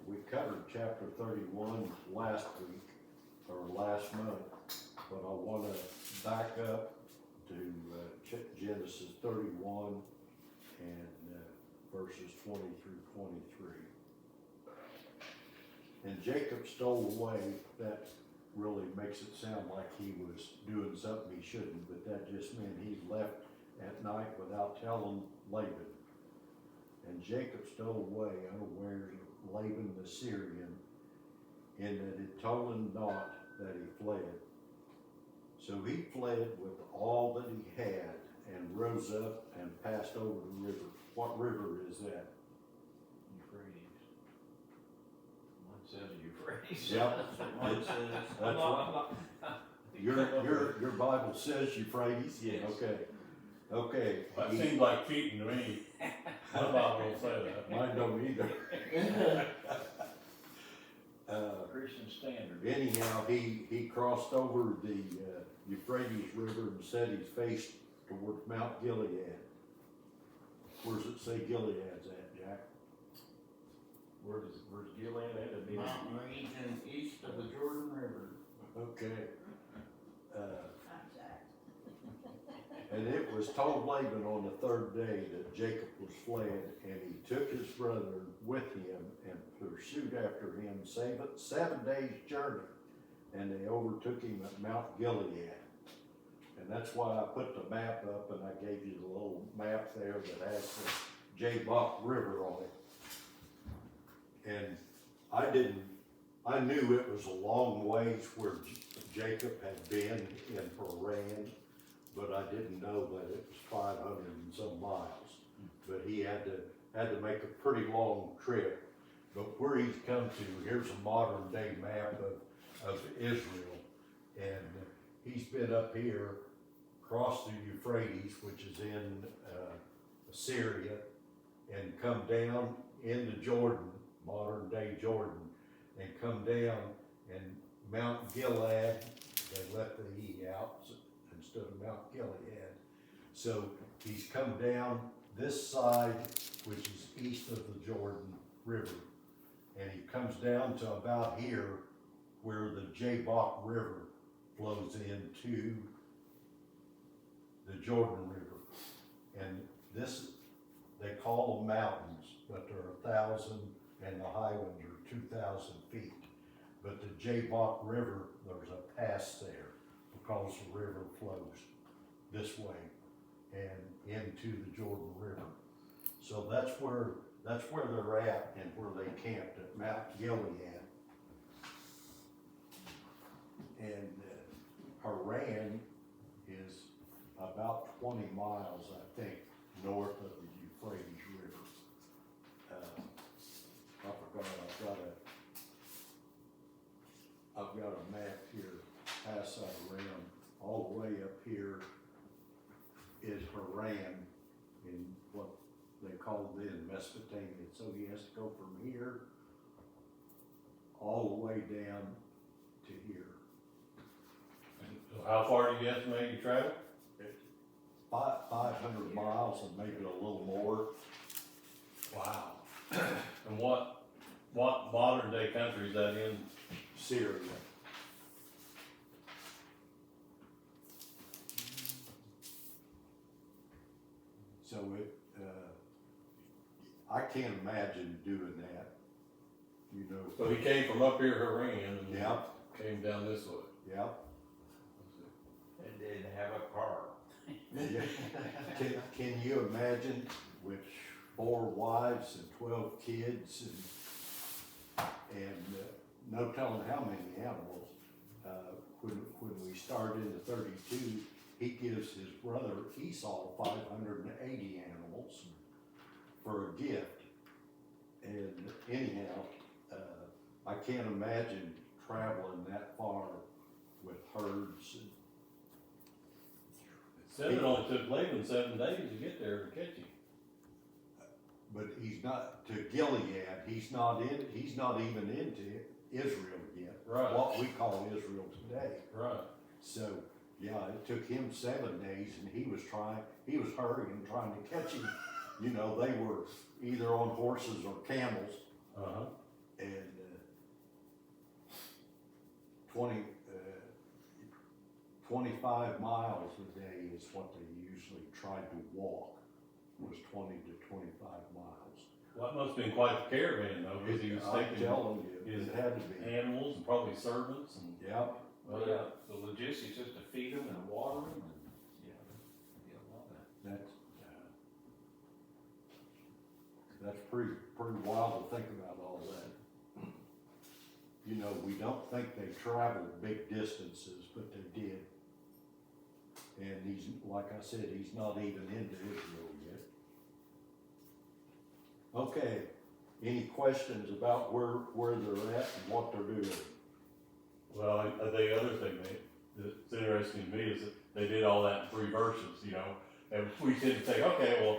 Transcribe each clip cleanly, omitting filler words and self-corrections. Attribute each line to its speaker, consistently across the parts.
Speaker 1: we covered chapter 31 last week, or last month, but I wanna back up to Genesis 31 and verses 20 through 23. And Jacob stole away. That really makes it sound like he was doing something he shouldn't, but that just meant he left at night without telling Laban. And Jacob stole away unawares of Laban the Syrian, in that it told him not that he fled. So he fled with all that he had and rose up and passed over the river. What river is that?
Speaker 2: Euphrates. Mine says Euphrates.
Speaker 1: Yep.
Speaker 2: Mine says.
Speaker 1: That's right. Your Bible says Euphrates?
Speaker 2: Yes.
Speaker 1: Okay.
Speaker 3: That seems like cheating to me. My Bible don't say that.
Speaker 1: Mine don't either.
Speaker 2: Christian Standard.
Speaker 1: Anyhow, he crossed over the Euphrates River and set his face towards Mount Gilead. Where does it say Gilead's at, Jack?
Speaker 2: Where's Gilead at? It'd be-
Speaker 4: Mountain region east of the Jordan River.
Speaker 1: Okay. And it was told Laban on the third day that Jacob was fled, and he took his brother with him and pursued after him 7 days' journey, and they overtook him at Mount Gilead. And that's why I put the map up, and I gave you the little map there that has the Jabbok River on it. And I knew it was a long ways where Jacob had been in Haran, but I didn't know that it was 500 and some miles. But he had to make a pretty long trip. But where he's come to, here's a modern day map of Israel. And he's been up here, crossed the Euphrates, which is in Syria, and come down into Jordan, modern day Jordan, and come down, and Mount Gilead, they left the E out instead of Mount Gilead. So he's come down this side, which is east of the Jordan River, and he comes down to about here where the Jabbok River flows into the Jordan River. And this, they call them mountains, but they're 1,000 and the high ones are 2,000 feet. But the Jabbok River, there's a pass there because the river flows this way and into the Jordan River. So that's where they're at and where they camped, at Mount Gilead. And Haran is about 20 miles, I think, north of the Euphrates River. I forgot, I've got a map here, pass that around. All the way up here is Haran, in what they called then Mesopotamia. So he has to go from here all the way down to here.
Speaker 3: So how far do you estimate you traveled?
Speaker 1: 500 miles and maybe a little more.
Speaker 3: Wow. And what modern day country is that in?
Speaker 1: Syria. So I can't imagine doing that, you know.
Speaker 3: So he came from up here Haran and
Speaker 1: Yeah,
Speaker 3: came down this way.
Speaker 1: yeah.
Speaker 4: It didn't have a car.
Speaker 1: Yeah. Can you imagine with 4 wives and 12 kids and no telling how many animals? When we started in the 32, he gives his brother Esau 580 animals for a gift. And anyhow, I can't imagine traveling that far with herds.
Speaker 3: It said it only took Laban 7 days to get there to catch him.
Speaker 1: But he's not to Gilead. He's not even into Israel yet.
Speaker 3: Right.
Speaker 1: What we call Israel today.
Speaker 3: Right.
Speaker 1: So yeah, it took him 7 days, and he was hurrying, trying to catch him. You know, they were either on horses or camels,
Speaker 3: Uh-huh.
Speaker 1: and 25 miles a day is what they usually tried to walk, was 20 to 25 miles.
Speaker 3: Well, that must've been quite the caravan though, because he was
Speaker 1: I'm
Speaker 3: taking
Speaker 1: telling you,
Speaker 3: his
Speaker 1: it had to be.
Speaker 3: animals and probably servants and.
Speaker 1: Yep,
Speaker 2: Well, yeah, the logistics just to feed them and water them and, yeah, a lot of that.
Speaker 1: that's pretty wild to think about all that. You know, we don't think they traveled big distances, but they did. And he's, like I said, he's not even into Israel yet. Okay, any questions about where they're at and what they're doing?
Speaker 3: Well, the other thing that's interesting to me is that they did all that in 3 verses, you know, and we tend to say, okay, well,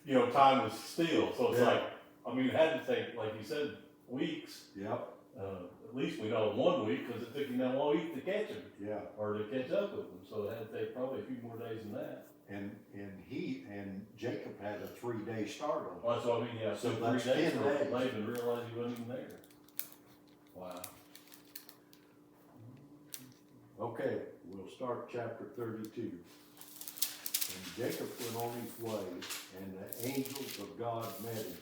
Speaker 3: you know, time is still, so it's
Speaker 1: Yeah.
Speaker 3: like, I mean, it had to take, like you said, weeks.
Speaker 1: Yep,
Speaker 3: At least we know 1 week, because it took him that long week to catch him,
Speaker 1: yeah.
Speaker 3: or to catch up with him, so it had to take probably a few more days than that.
Speaker 1: And Jacob had a 3-day start on
Speaker 3: Well, that's what I mean, yeah,
Speaker 1: So
Speaker 3: so 3
Speaker 1: that's
Speaker 3: days
Speaker 1: 10
Speaker 3: for
Speaker 1: days.
Speaker 3: Laban realized he wasn't even there. Wow.
Speaker 1: Okay, we'll start chapter 32. And Jacob went on his way, and the angels of God met him.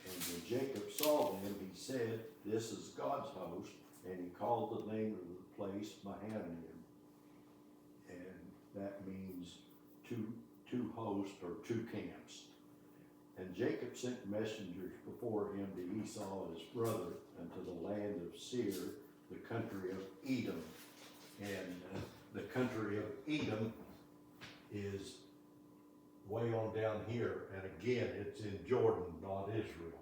Speaker 1: And when Jacob saw them, he said, "This is God's host," and he called the name of the place Mahanaim. And that means two hosts or 2 camps. And Jacob sent messengers before him to Esau his brother, and to the land of Seir, the country of Edom. And the country of Edom is way on down here, and again, it's in Jordan, not Israel.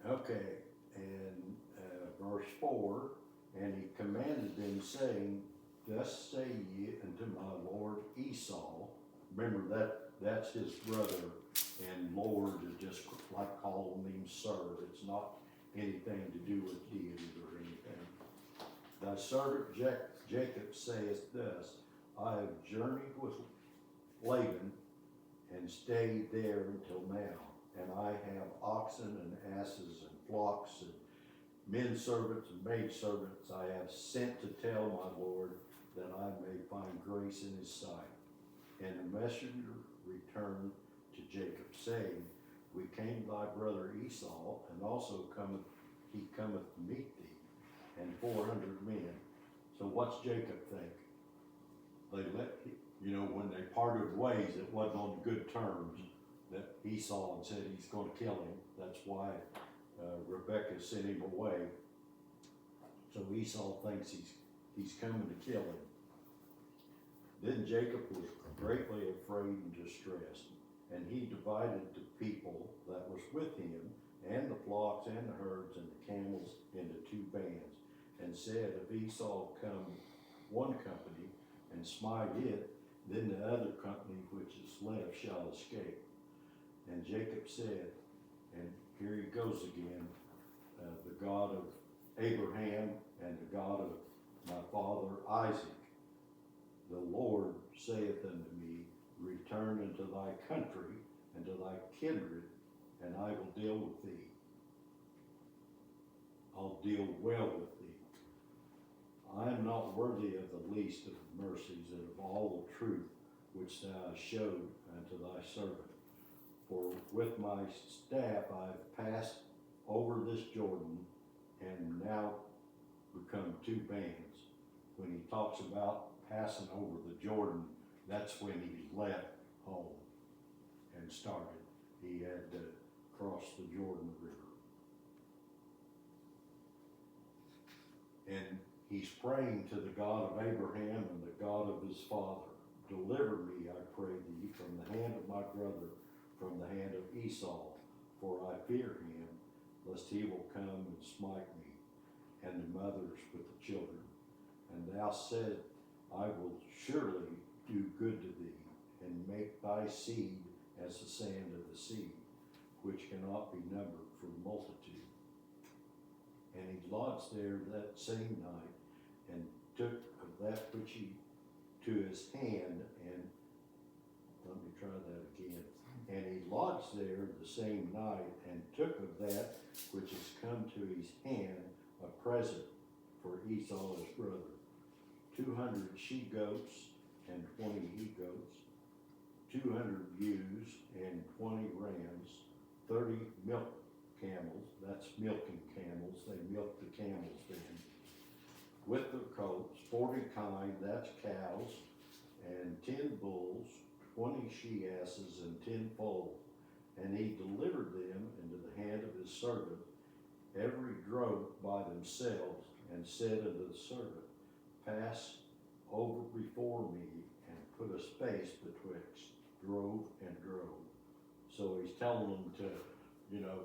Speaker 1: Okay, and verse 4, and he commanded them, saying, "Thus say ye unto my lord Esau." Remember that's his brother, and Lord is just like calling him sir. It's not anything to do with deity or anything. "Thy servant Jacob saith thus, I have journeyed with Laban and stayed there until now, and I have oxen and asses and flocks and men servants and maid servants I have sent to tell my Lord that I may find grace in his sight. And the messenger returned to Jacob, saying, We came to thy brother Esau, and also he cometh to meet thee, and 400 men. So what's Jacob think? When they parted ways, it wasn't on good terms. That Esau had said he's going to kill him. That's why Rebekah sent him away. So Esau thinks he's coming to kill him. Then Jacob was greatly afraid and distressed, and he divided the people that was with him, and the flocks and the herds and the camels into 2 bands, and said, If Esau come one company and smite it, then the other company which is left shall escape. And Jacob said, and here he goes again, the God of Abraham and the God of my father Isaac, the Lord saith unto me, Return into thy country and to thy kindred, and I will deal with thee. I'll deal well with thee. I am not worthy of the least of the mercies and of all the truth which thou hast showed unto thy servant. For with my staff I have passed over this Jordan, and now become 2 bands. When he talks about passing over the Jordan, that's when he left home and started. He had to cross the Jordan River. And he's praying to the God of Abraham and the God of his father. Deliver me, I pray thee, from the hand of my brother, from the hand of Esau, for I fear him, lest he will come and smite me, and the mothers with the children. And thou said, I will surely do good to thee, and make thy seed as the sand of the sea, which cannot be numbered for multitude. And he lodged there that same night, and took of that which he to his hand, and let me try that again. And he lodged lodged there the same night, and took of that which is come to his hand a present for Esau his brother, 200 she-goats and 20 he-goats, 200 ewes and 20 rams, 30 milk camels, that's milking camels, they milk the camels then, with their coats, 40 kine, that's cows, and 10 bulls, 20 she-asses, and 10 foals. And he delivered them into the hand of his servant, every drove by themselves, and said unto the servant, pass over before me, and put a space betwixt drove and drove. So he's telling them to, you know,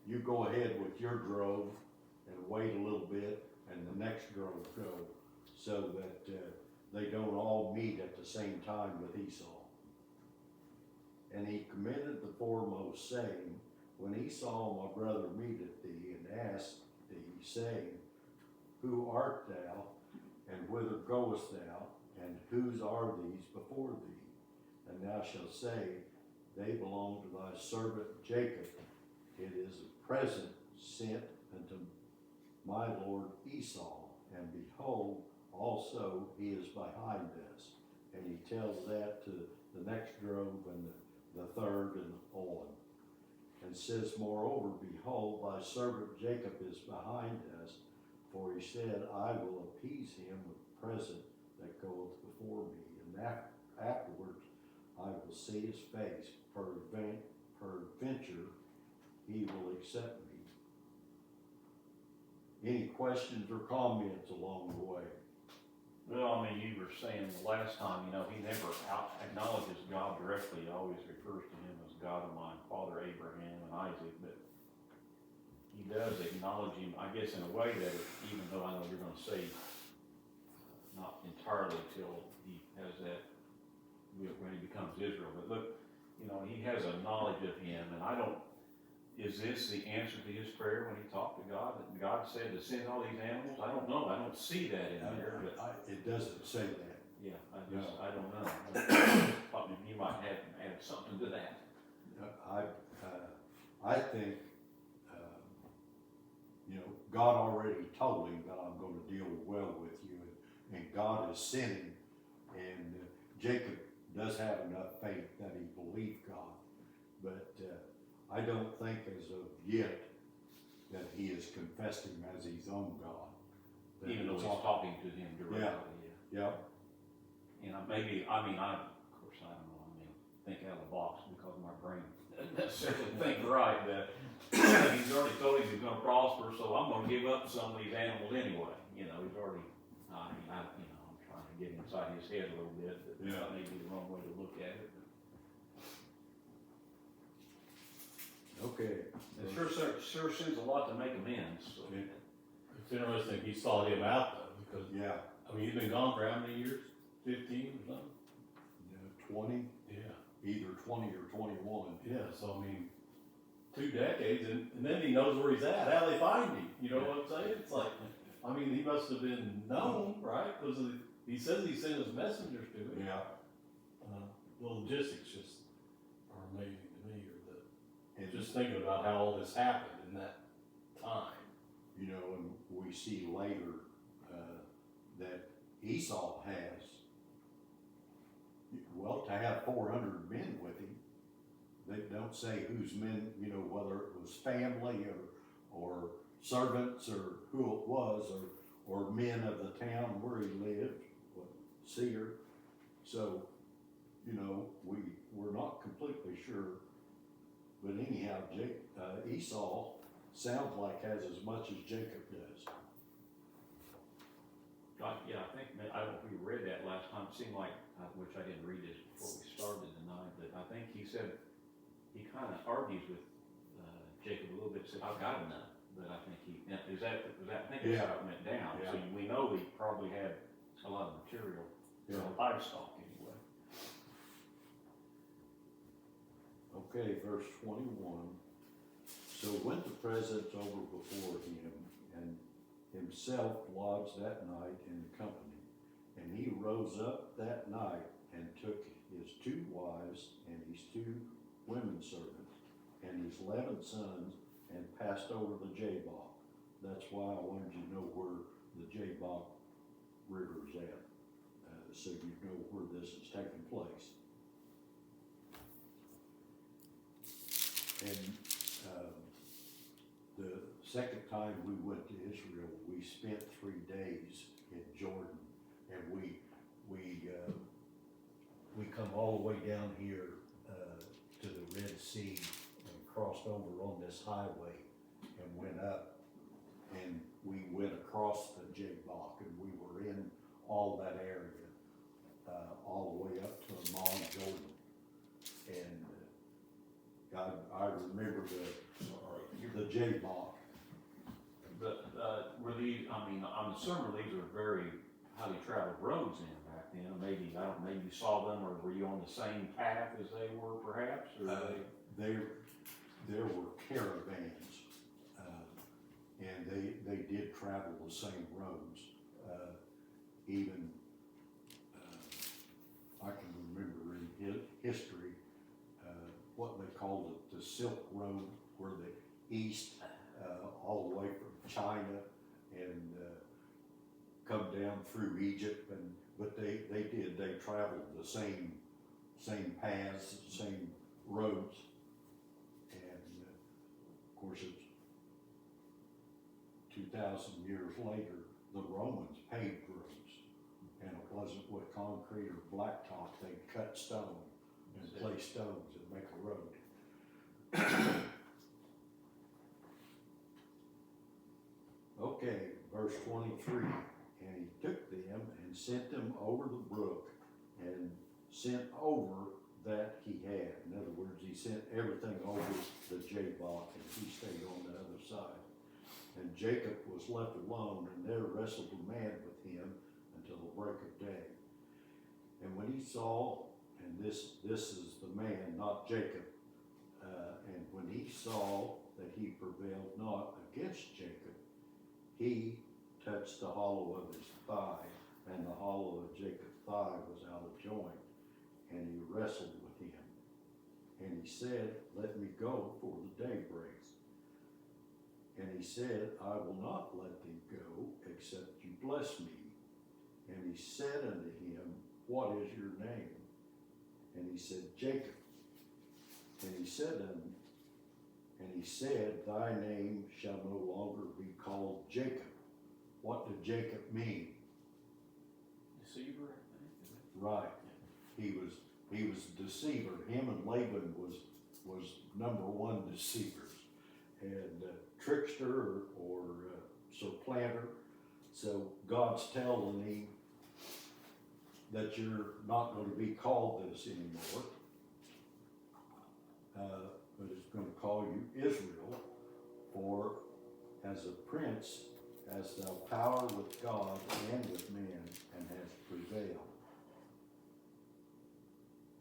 Speaker 1: you go ahead with your drove and wait a little bit, and the next drove go, so that they don't all meet at the same time with Esau. And he commended the foremost, saying, when Esau my brother meeteth thee, and asked thee, saying, who art thou, and whither goest thou, and whose are these before thee? And thou shalt say, they belong to thy servant Jacob. It is a present sent unto my lord Esau, and behold, also he is behind us. And he tells that to the next drove and the third and on. And says, moreover, behold, thy servant Jacob is behind us, for he said, I will appease him with the present that goeth before me, and afterwards I will see his face, peradventure he will accept me. Any questions or comments along the way?
Speaker 2: Well, I mean, you were saying the last time, you know, he never acknowledges God directly. He always refers to him as God of my father Abraham and Isaac, but he does acknowledge him, I guess, in a way that, even though I know you're going to say not entirely till he has that, when he becomes Israel, but look, you know, he has a knowledge of him, and I don't, is this the answer to his prayer when he talked to God, that God said to send all these animals? I don't know, I don't see that in there, but.
Speaker 1: It doesn't say that.
Speaker 2: Yeah, I don't know. Probably you might have add something to that.
Speaker 1: I think, you know, God already told him that I'm going to deal well with you, and God is sinning, and Jacob does have enough faith that he believed God, but I don't think as of yet that he has confessed him as his own God. That
Speaker 2: Even though he's
Speaker 1: all-
Speaker 2: talking to him directly,
Speaker 1: Yeah,
Speaker 2: You know, maybe, I mean, of course, I don't know, I mean, think out of the box because my brain doesn't necessarily think right, that he's already told him he's gonna prosper, so I'm gonna give up some of these animals anyway, you know, he's already, I mean, I'm trying to get inside his head a little bit, but
Speaker 1: Yeah.
Speaker 2: that may be the wrong way to look at it.
Speaker 1: okay.
Speaker 2: It sure seems a lot to make amends, so.
Speaker 1: Yeah.
Speaker 3: It's interesting, he sought him out though, because,
Speaker 1: Yeah,
Speaker 3: I mean, he's been gone for how many years? 15 or something?
Speaker 1: 20,
Speaker 3: Yeah.
Speaker 1: either 20 or 21.
Speaker 3: Yeah, so I mean, 2 decades, and then he knows where he's at, how they find him, you know what I'm saying? It's like, I mean, he must have been known, right? Because he says he sent his messengers to him.
Speaker 1: Yeah,
Speaker 3: The logistics just are amazing to me, or
Speaker 1: and
Speaker 3: just thinking about how all this happened in that time.
Speaker 1: you know, and we see later that Esau has, well, to have 400 men with him. They don't say whose men, you know, whether it was family or servants or who it was, or men of the town where he lived, what, Seir. So, you know, we're not completely sure, but anyhow, Esau sounds like has as much as Jacob does.
Speaker 2: Yeah, I think, I don't know if we read that last time, it seemed like, which I didn't read this before we started tonight, but I think he said, he kind of argues with Jacob a little bit, said, I've got enough, but I think I think that's how it went down, so
Speaker 1: Yeah.
Speaker 2: we know he probably had a lot of material, livestock anyway.
Speaker 1: Okay, verse 21. So went the presents over before him, and himself lodged that night in the company. And he rose up that night and took his 2 wives and his 2 women servants, and his 11 sons, and passed over the Jabbok. That's why I wanted you to know where the Jabbok River is at, so you know where this is taking place. And, the second time we went to Israel, we spent 3 days in Jordan, and we come all the way down here, to the Red Sea and crossed over on this highway and went up, and we went across the Jabbok, and we were in all that area, all the way up to Amman, Jordan. And I remember the Jabbok.
Speaker 2: But, were these, I mean, I'm assuming these are very highly traveled roads in back then, maybe, maybe you saw them, or were you on the same path as they were perhaps, or
Speaker 1: There were caravans, and they did travel the same roads. Even, I can remember in history, what they called it, the Silk Road, where the east, all the way from China and, come down through Egypt, but they traveled the same paths, same roads. And, of course, it's 2,000 years later, the Romans paved roads, and it wasn't with concrete or blacktop. They cut stone and placed stones and make a road. Okay, verse 23, and he took them and sent them over the brook, and sent over that he had. In other words, he sent everything over the Jabbok, and he stayed on the other side. And Jacob was left alone, and there wrestled a man with him until the break of day. And when he saw, and this is the man, not Jacob, and when he saw that he prevailed not against Jacob, he touched the hollow of his thigh, and the hollow of Jacob's thigh was out of joint, and he wrestled with him. And he said, let me go, for the day breaks. And he said, I will not let thee go, except you bless me. And he said unto him, what is your name? And he said, Jacob. And he said, thy name shall no longer be called Jacob. What did Jacob mean?
Speaker 2: deceiver, I think?
Speaker 1: Right. He was a deceiver. Him and Laban was number one deceivers, and trickster or supplanter. So God's telling him that you're not going to be called this anymore, but it's going to call you Israel, for as a prince hast thou power with God and with men, and hast prevailed.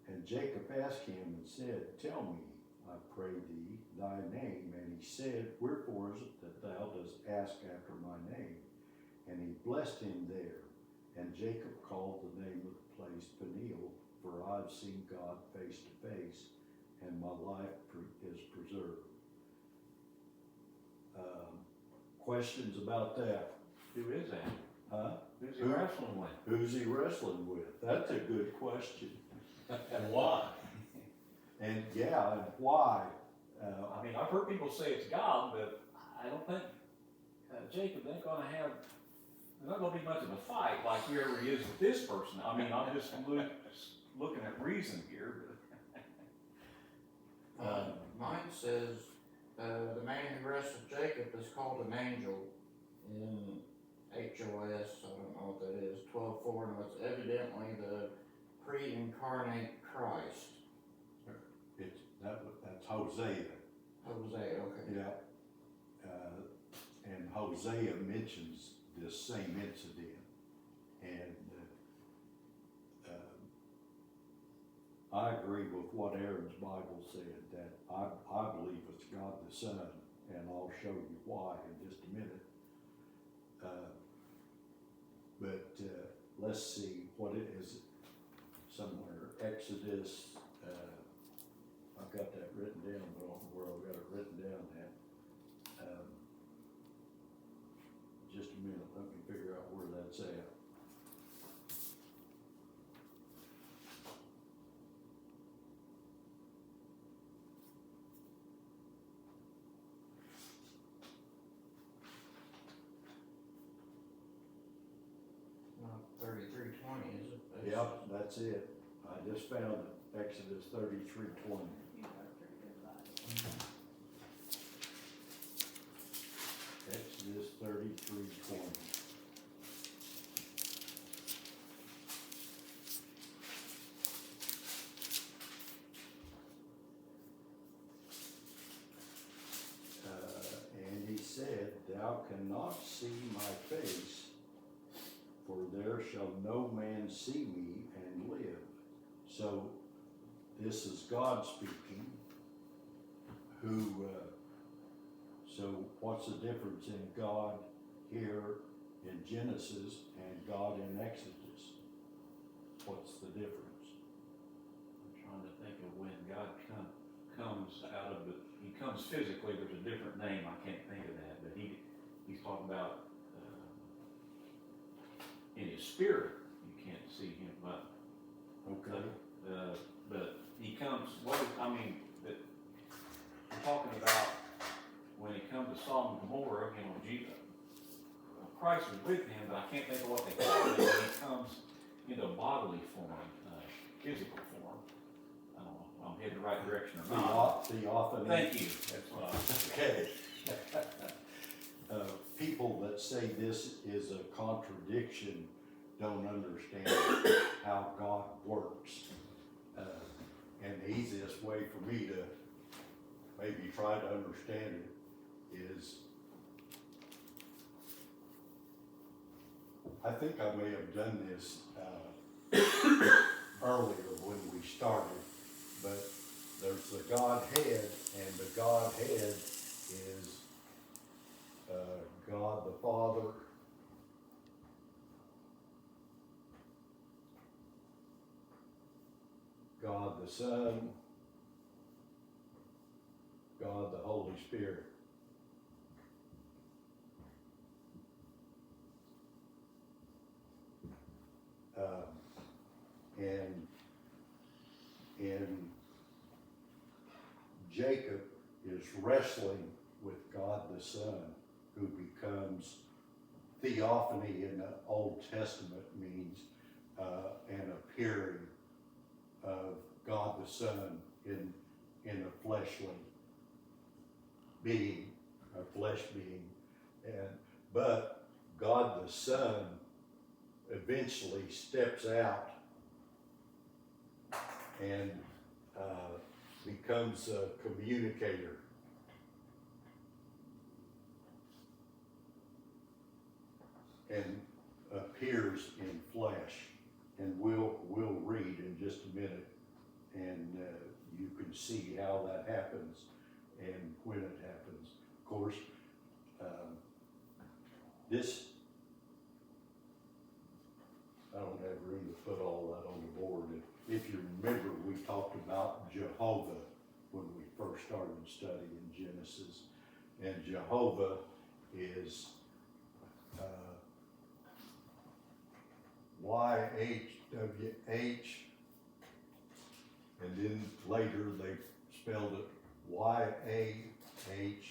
Speaker 1: And Jacob asked him and said, tell me, I pray thee, thy name. And he said, wherefore is it that thou dost ask after my name? And he blessed him there. And Jacob called the name of the place Peniel, for I've seen God face to face, and my life is preserved. Questions about that?
Speaker 2: Who is that?
Speaker 1: Huh?
Speaker 2: Who's he wrestling with?
Speaker 1: Who's he wrestling with? That's a good question.
Speaker 3: And why?
Speaker 1: And yeah, and why?
Speaker 2: I mean, I've heard people say it's God, but I don't think Jacob ain't gonna have. There's not gonna be much of a fight like whoever he is with this person. I mean, I'm just looking at reason here.
Speaker 4: Mine says, the man who wrestled Jacob is called an angel in HOS, I don't know what that is, 12:4, and it's evidently the pre-incarnate Christ.
Speaker 1: That's Hosea.
Speaker 4: Hosea, okay.
Speaker 1: Yeah. And Hosea mentions this same incident. And I agree with what Aaron's Bible said, that I believe it's God the Son, and I'll show you why in just a minute. But let's see, what it is somewhere, Exodus, I've got that written down, but I don't know where I've got it written down at. Just a minute, let me figure out where that's at.
Speaker 4: Not 33:20, is it? That's-
Speaker 1: Yep, that's it. I just found it, Exodus 33:20.
Speaker 5: You got a pretty good Bible.
Speaker 1: Exodus 33:20. And he said, Thou cannot see my face, for there shall no man see me and live. So, this is God speaking, so what's the difference in God here in Genesis and God in Exodus? What's the difference?
Speaker 2: I'm trying to think of when God comes out of he comes physically, there's a different name, I can't think of that, but he's talking about, in his spirit, you can't see him, but,
Speaker 1: Okay.
Speaker 2: but he comes, that we're talking about when he comes to Sodom and Gomorrah, Christ was with him, but I can't think of what they call it, when he comes into bodily form, physical form. I don't know if I'm heading the right direction or not.
Speaker 1: Theophany.
Speaker 2: Thank you, that's what I.
Speaker 1: Okay. People that say this is a contradiction don't understand how God works. And the easiest way for me to maybe try to understand it is, I think I may have done this earlier when we started, but there's the Godhead, and the Godhead is God the Father, God the Son, God the Holy Spirit. And Jacob is wrestling with God the Son, who becomes theophany in the Old Testament means an appearing of God the Son in a fleshly being, a flesh being, but God the Son eventually steps out and becomes a communicator. And appears in flesh, and we'll read in just a minute, and you can see how that happens and when it happens. Of course, this, I don't have room to put all that on the board. If you remember, we talked about Jehovah when we first started studying Genesis, and Jehovah is YHWH, and then later they spelled it YAHWEH,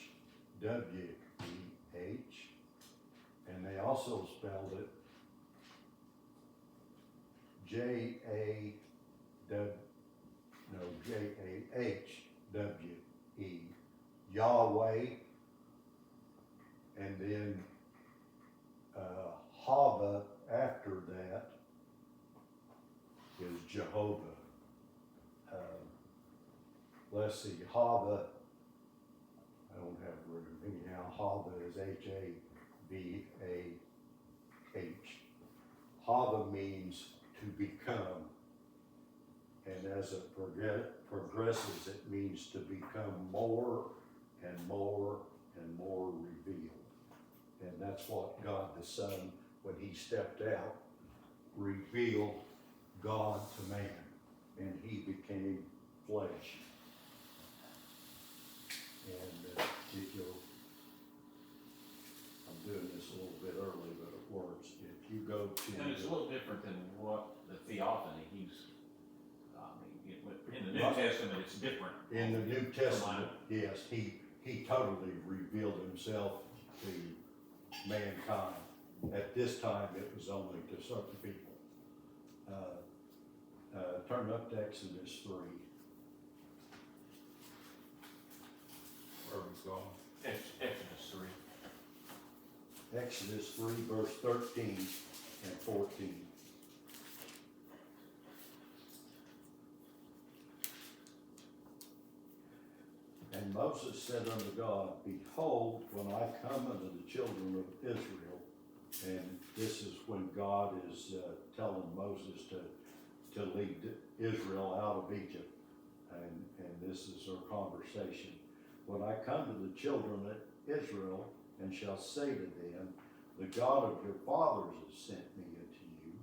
Speaker 1: and they also spelled it JAHWE, Yahweh, and then Hava after that is Jehovah. Let's see, Hava, I don't have room, anyhow, Hava is HAVAH. Hava means to become, and as it progresses, it means to become more and more and more revealed. And that's what God the Son, when he stepped out, revealed God to man, and he became flesh. go
Speaker 2: And it's a
Speaker 1: to,
Speaker 2: little different than what the theophany, in the New
Speaker 1: Right.
Speaker 2: Testament, it's different.
Speaker 1: in the New Testament, yes, he totally revealed himself to mankind. At this time, it was only to certain people. Turn up to Exodus 3.
Speaker 6: Where was going?
Speaker 2: Exodus 3.
Speaker 1: Exodus 3, verse 13 and 14. And Moses said unto God, Behold, when I come unto the children of Israel, and this is when God is telling Moses to lead Israel out of Egypt, and this is their conversation. When I come to the children of Israel, and shall say to them, The God of your fathers has sent me unto you,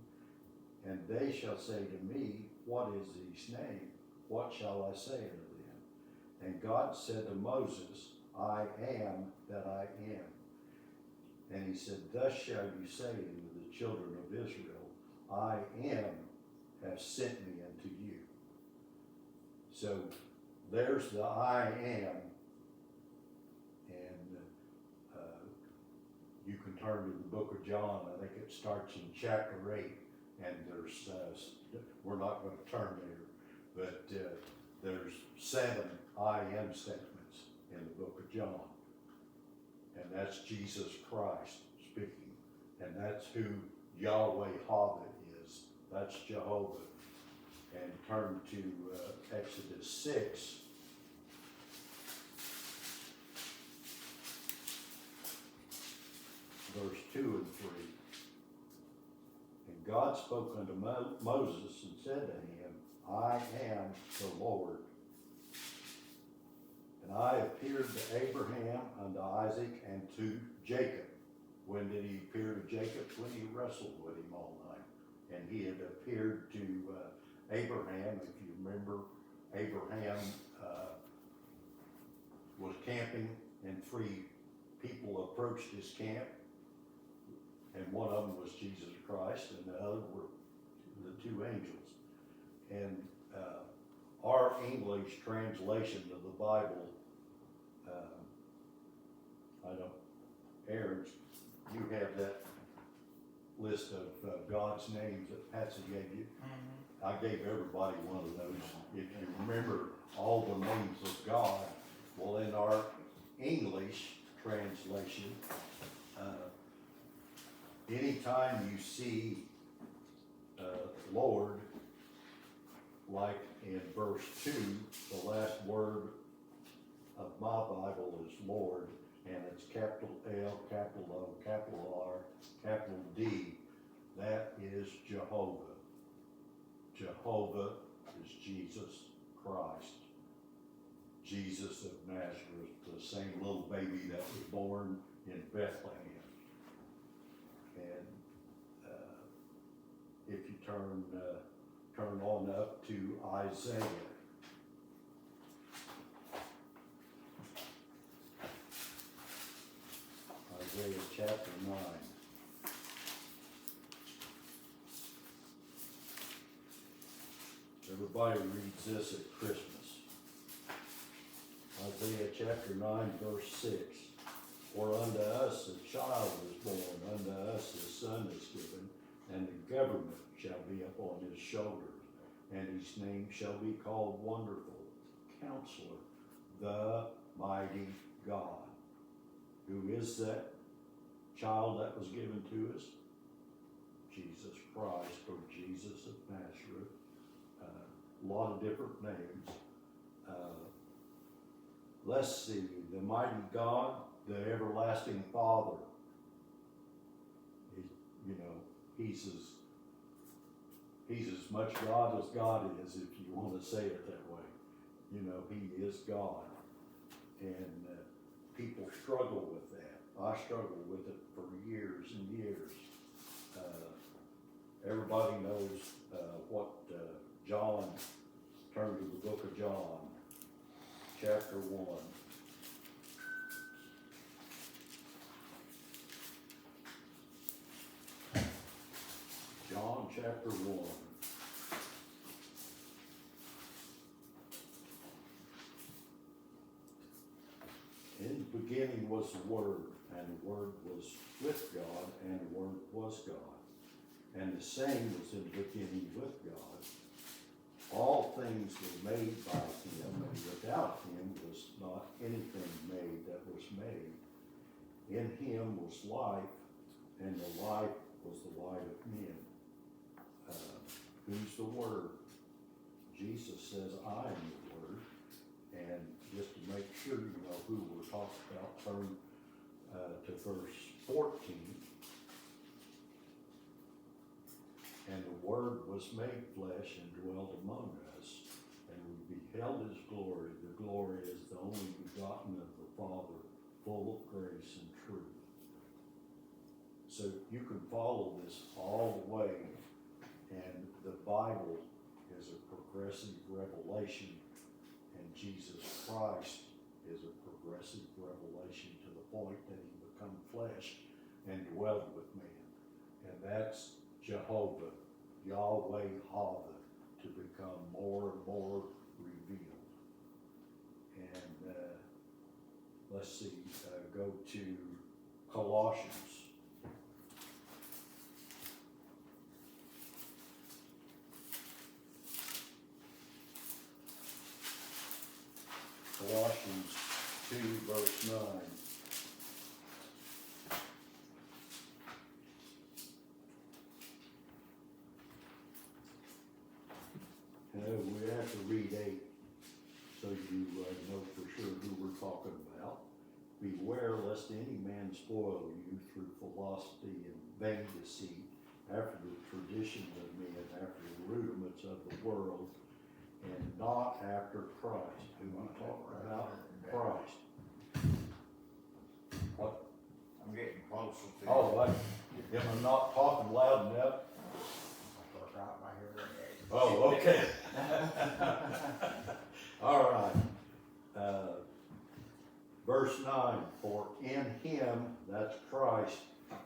Speaker 1: and they shall say to me, What is his name? What shall I say unto them? And God said to Moses, I am that I am. And he said, Thus shall you say unto the children of Israel, I am have sent me unto you. So there's the I am, and you can turn to the book of John. I think it starts in chapter 8, and there's we're not going to turn there, but there's 7 I am statements in the book of John, and that's Jesus Christ speaking, and that's who Yahweh Havah is. That's Jehovah. And turn to Exodus 6. Verse 2 and 3. And God spoke unto Moses and said to him, I am the Lord. And I appeared to Abraham, unto Isaac, and to Jacob. When did he appear to Jacob? When he wrestled with him all night. And he had appeared to Abraham. If you remember, Abraham was camping, and 3 people approached his camp. And one of them was Jesus Christ, and the other were the 2 angels. And our English translation of the Bible, Aaron, you have that list of God's names that Patsy gave you. I gave everybody one of those. If you remember all the names of God, well, in our English translation, anytime you see Lord, like in verse 2, the last word of my Bible is Lord, and it's capital L, capital O, capital R, capital D. That is Jehovah. Jehovah is Jesus Christ. Jesus of Nazareth, the same little baby that was born in Bethlehem. And if you turn on up to Isaiah. Isaiah chapter 9. Everybody reads this at Christmas. Isaiah chapter 9, verse 6. For unto us a child is born, unto us a son is given, and the government shall be upon his shoulders, and his name shall be called Wonderful, Counselor, the Mighty God. Who is that child that was given to us? Jesus Christ, or Jesus of Nazareth. A lot of different names. Let's see, the Mighty God, the Everlasting Father. He's as much God as God is, if you want to say it that way. He is God. And people struggle with that. I struggled with it for years and years. Everybody knows what John, turn to the book of John, chapter 1. chapter 1. In the beginning was the Word, and the Word was with God, and the Word was God. And the same was in the beginning with God. All things were made by him, and without him was not anything made that was made. In him was life, and the life was the light of men. Who's the Word? Jesus says, I am the Word. And just to make sure you know who we're talking about, turn to verse 14. And the Word was made flesh and dwelt among us, and we beheld his glory. The glory is the only begotten of the Father, full of grace and truth. So you can follow this all the way, and the Bible is a progressive revelation, and Jesus Christ is a progressive revelation to the point that he became flesh and dwelled with man. And that's Jehovah, Yahweh Hava, to become more and more revealed. And let's see, go to Colossians. Colossians 2, verse 9. We have to read 8, so you know for sure who we're talking about. Beware lest any man spoil you through philosophy and vain deceit, after the traditions of men, after the rudiments of the world, and not after Christ. Who we talking about? Christ. What?
Speaker 4: I'm getting closer to.
Speaker 1: Oh, what? Am I not talking loud enough?
Speaker 4: I forgot my hearing aid.
Speaker 1: Oh, okay. All right. Verse 9, for in him, that's Christ,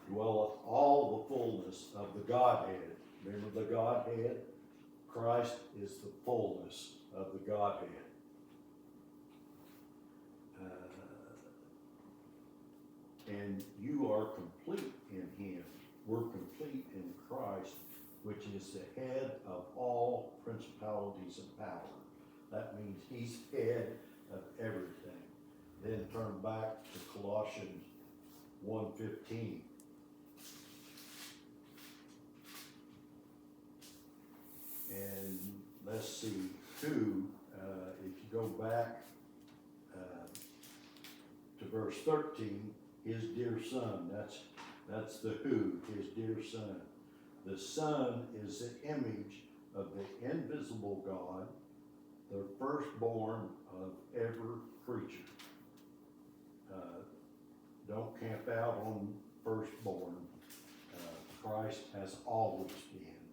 Speaker 1: dwelleth all the fullness of the Godhead. Remember the Godhead? Christ is the fullness of the Godhead. And you are complete in him. We're complete in Christ, which is the head of all principalities and power. That means he's head of everything. Then turn back to Colossians 1:15. And let's see who, if you go back to verse 13, his dear son, that's the who, his dear son. The Son is the image of the invisible God, the firstborn of every creature. Don't camp out on firstborn. Christ has always been,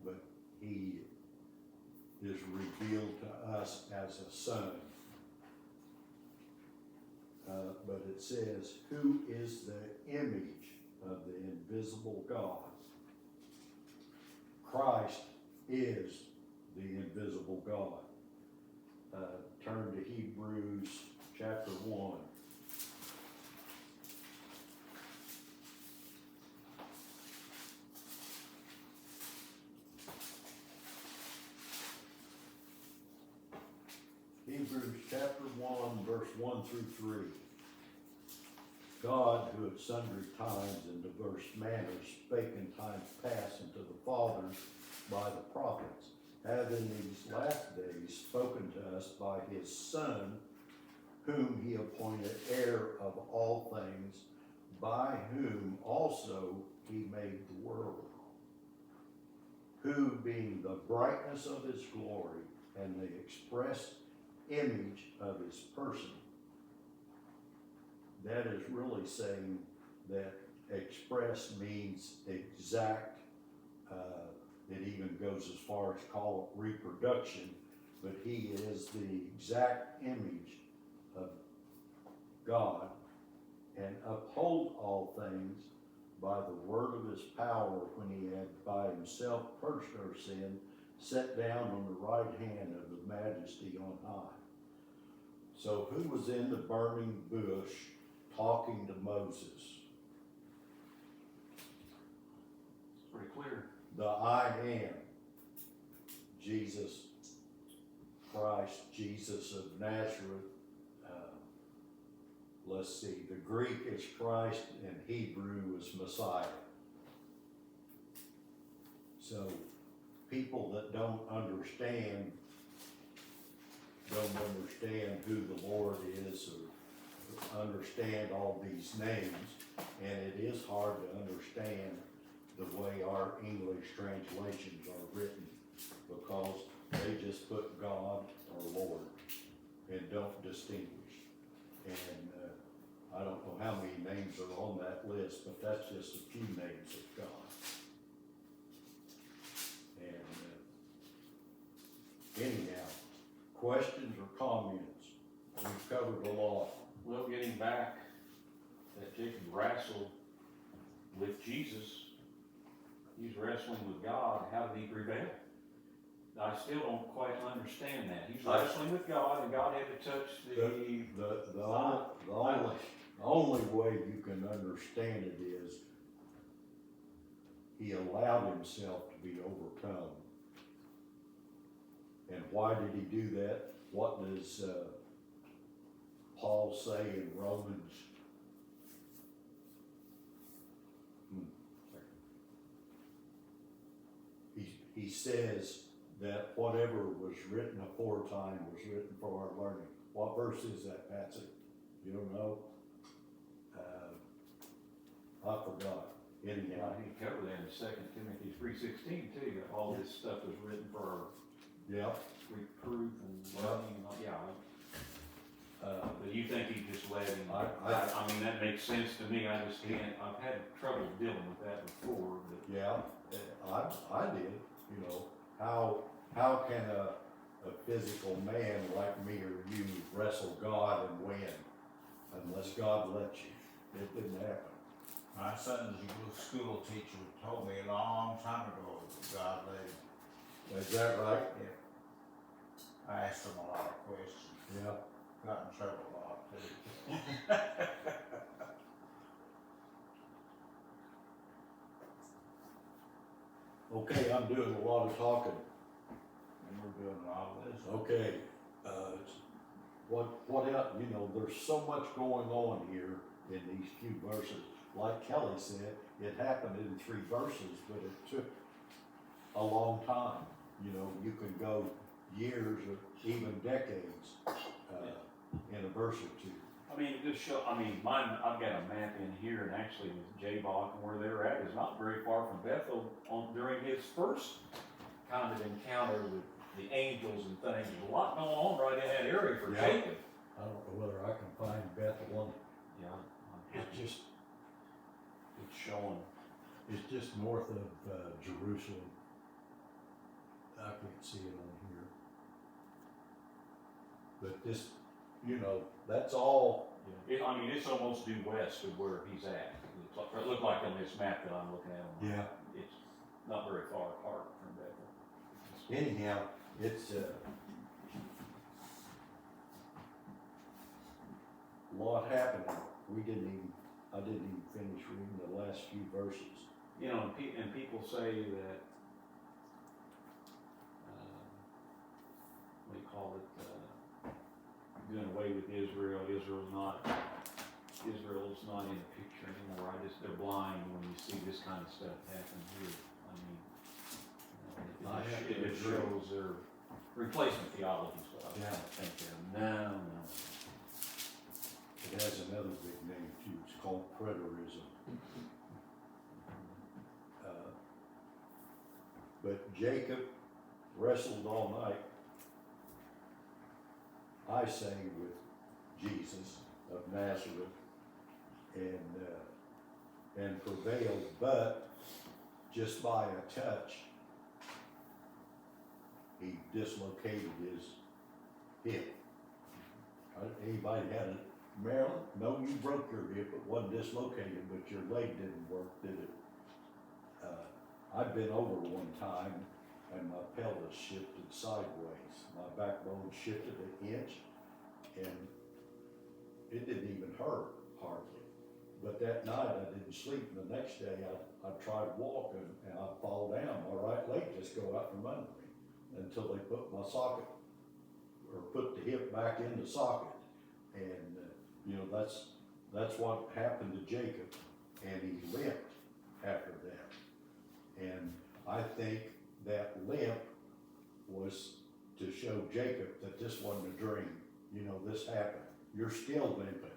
Speaker 1: but he is revealed to us as a son. But it says, who is the image of the invisible God? Christ is the invisible God. Turn to Hebrews chapter 1. Hebrews chapter 1, verse 1 through 3. God, who at sundry times and diverse manners spake in times past unto the fathers by the prophets, hath in these last days spoken to us by his Son, whom he appointed heir of all things, by whom also he made the world, who being the brightness of his glory and the express image of his person. That is really saying that express means exact. It even goes as far as call it reproduction, but he is the exact image of God, and uphold all things by the word of his power when he had by himself purged our sin, sat down on the right hand of the majesty on high. So who was in the burning bush talking to Moses?
Speaker 2: It's pretty clear.
Speaker 1: The I am, Jesus Christ, Jesus of Nazareth. Let's see, the Greek is Christ and Hebrew is Messiah. So people that don't understand who the Lord is or understand all these names, and it is hard to understand the way our English translations are written, because they just put God or Lord and don't distinguish. And I don't know how many names are on that list, but that's just a few names of God. And anyhow, questions or comments? We've covered a lot.
Speaker 2: Well, getting back, that Jacob wrestled with Jesus, he's wrestling with God, how did he prevail? I still don't quite understand that. He's wrestling with God, and God had to touch
Speaker 1: The only way you can understand it is he allowed himself to be overcome. And why did he do that? What does Paul say in Romans? He says that whatever was written aforetime was written for our learning. What verse is that, Patsy? You don't know? I forgot. Anyhow,
Speaker 2: he covered that in 2 Timothy 3:16 too, that all this stuff was written for our
Speaker 1: yeah.
Speaker 2: reproof and learning and all, yeah. But you think he just let him, I mean, that makes sense to me, I just can't, I've had trouble dealing with that before, but.
Speaker 1: Yeah, I did, you know, how can a physical man like me or you wrestle God and win unless God lets you? It didn't happen.
Speaker 6: My son's school teacher told me a long time ago that God led him.
Speaker 1: Is that right?
Speaker 6: Yeah. I asked him a lot of questions.
Speaker 1: Yeah.
Speaker 6: Got in trouble a lot too.
Speaker 1: Okay, I'm doing a lot of talking.
Speaker 6: And we're doing a lot of this.
Speaker 1: Okay, what else, you know, there's so much going on here in these few verses. Like Kelly said, it happened in 3 verses, but it took a long time. You know, you can go years or even decades, in a verse or 2.
Speaker 2: I mean, it just show, I mean, mine, I've got a map in here, and actually with Jabbok and where they're at is not very far from Bethel during his first kind of encounter with the angels and things. There's a lot going on right in that area for
Speaker 1: Yeah.
Speaker 2: Jacob.
Speaker 1: I don't know whether I can find Bethel.
Speaker 2: Yeah,
Speaker 1: It's
Speaker 2: showing.
Speaker 1: just north of, Jerusalem. I can't see it on here. But this, you know, that's all.
Speaker 2: I mean, it's almost due west of where he's at. It looked like on this map that I'm looking at.
Speaker 1: Yeah.
Speaker 2: It's not very far apart from Bethel.
Speaker 1: Anyhow, it's, a lot happening. I didn't even finish reading the last few verses.
Speaker 2: You know, and people say that, what do you call it, doing away with Israel. Israel's not in the picture anymore. They're blind when you see this kind of stuff happen here. I mean, you know, it just shows their replacement theology is what I think of. No.
Speaker 1: It has another big name too. It's called preterism. But Jacob wrestled all night, I say, with Jesus of Nazareth, and prevailed, but just by a touch, he dislocated his hip. Anybody had Marilyn, no, you broke your hip, it wasn't dislocated, but your leg didn't work, did it? I've been over one time and my pelvis shifted sideways, my backbone shifted an inch, and it didn't even hurt hardly. But that night I didn't sleep, and the next day I tried walking and I'd fall down, my right leg just go out from under me until they put my socket, or put the hip back in the socket. And, you know, that's what happened to Jacob, and he limped after that. And I think that limp was to show Jacob that this wasn't a dream. You know, this happened. You're still limping.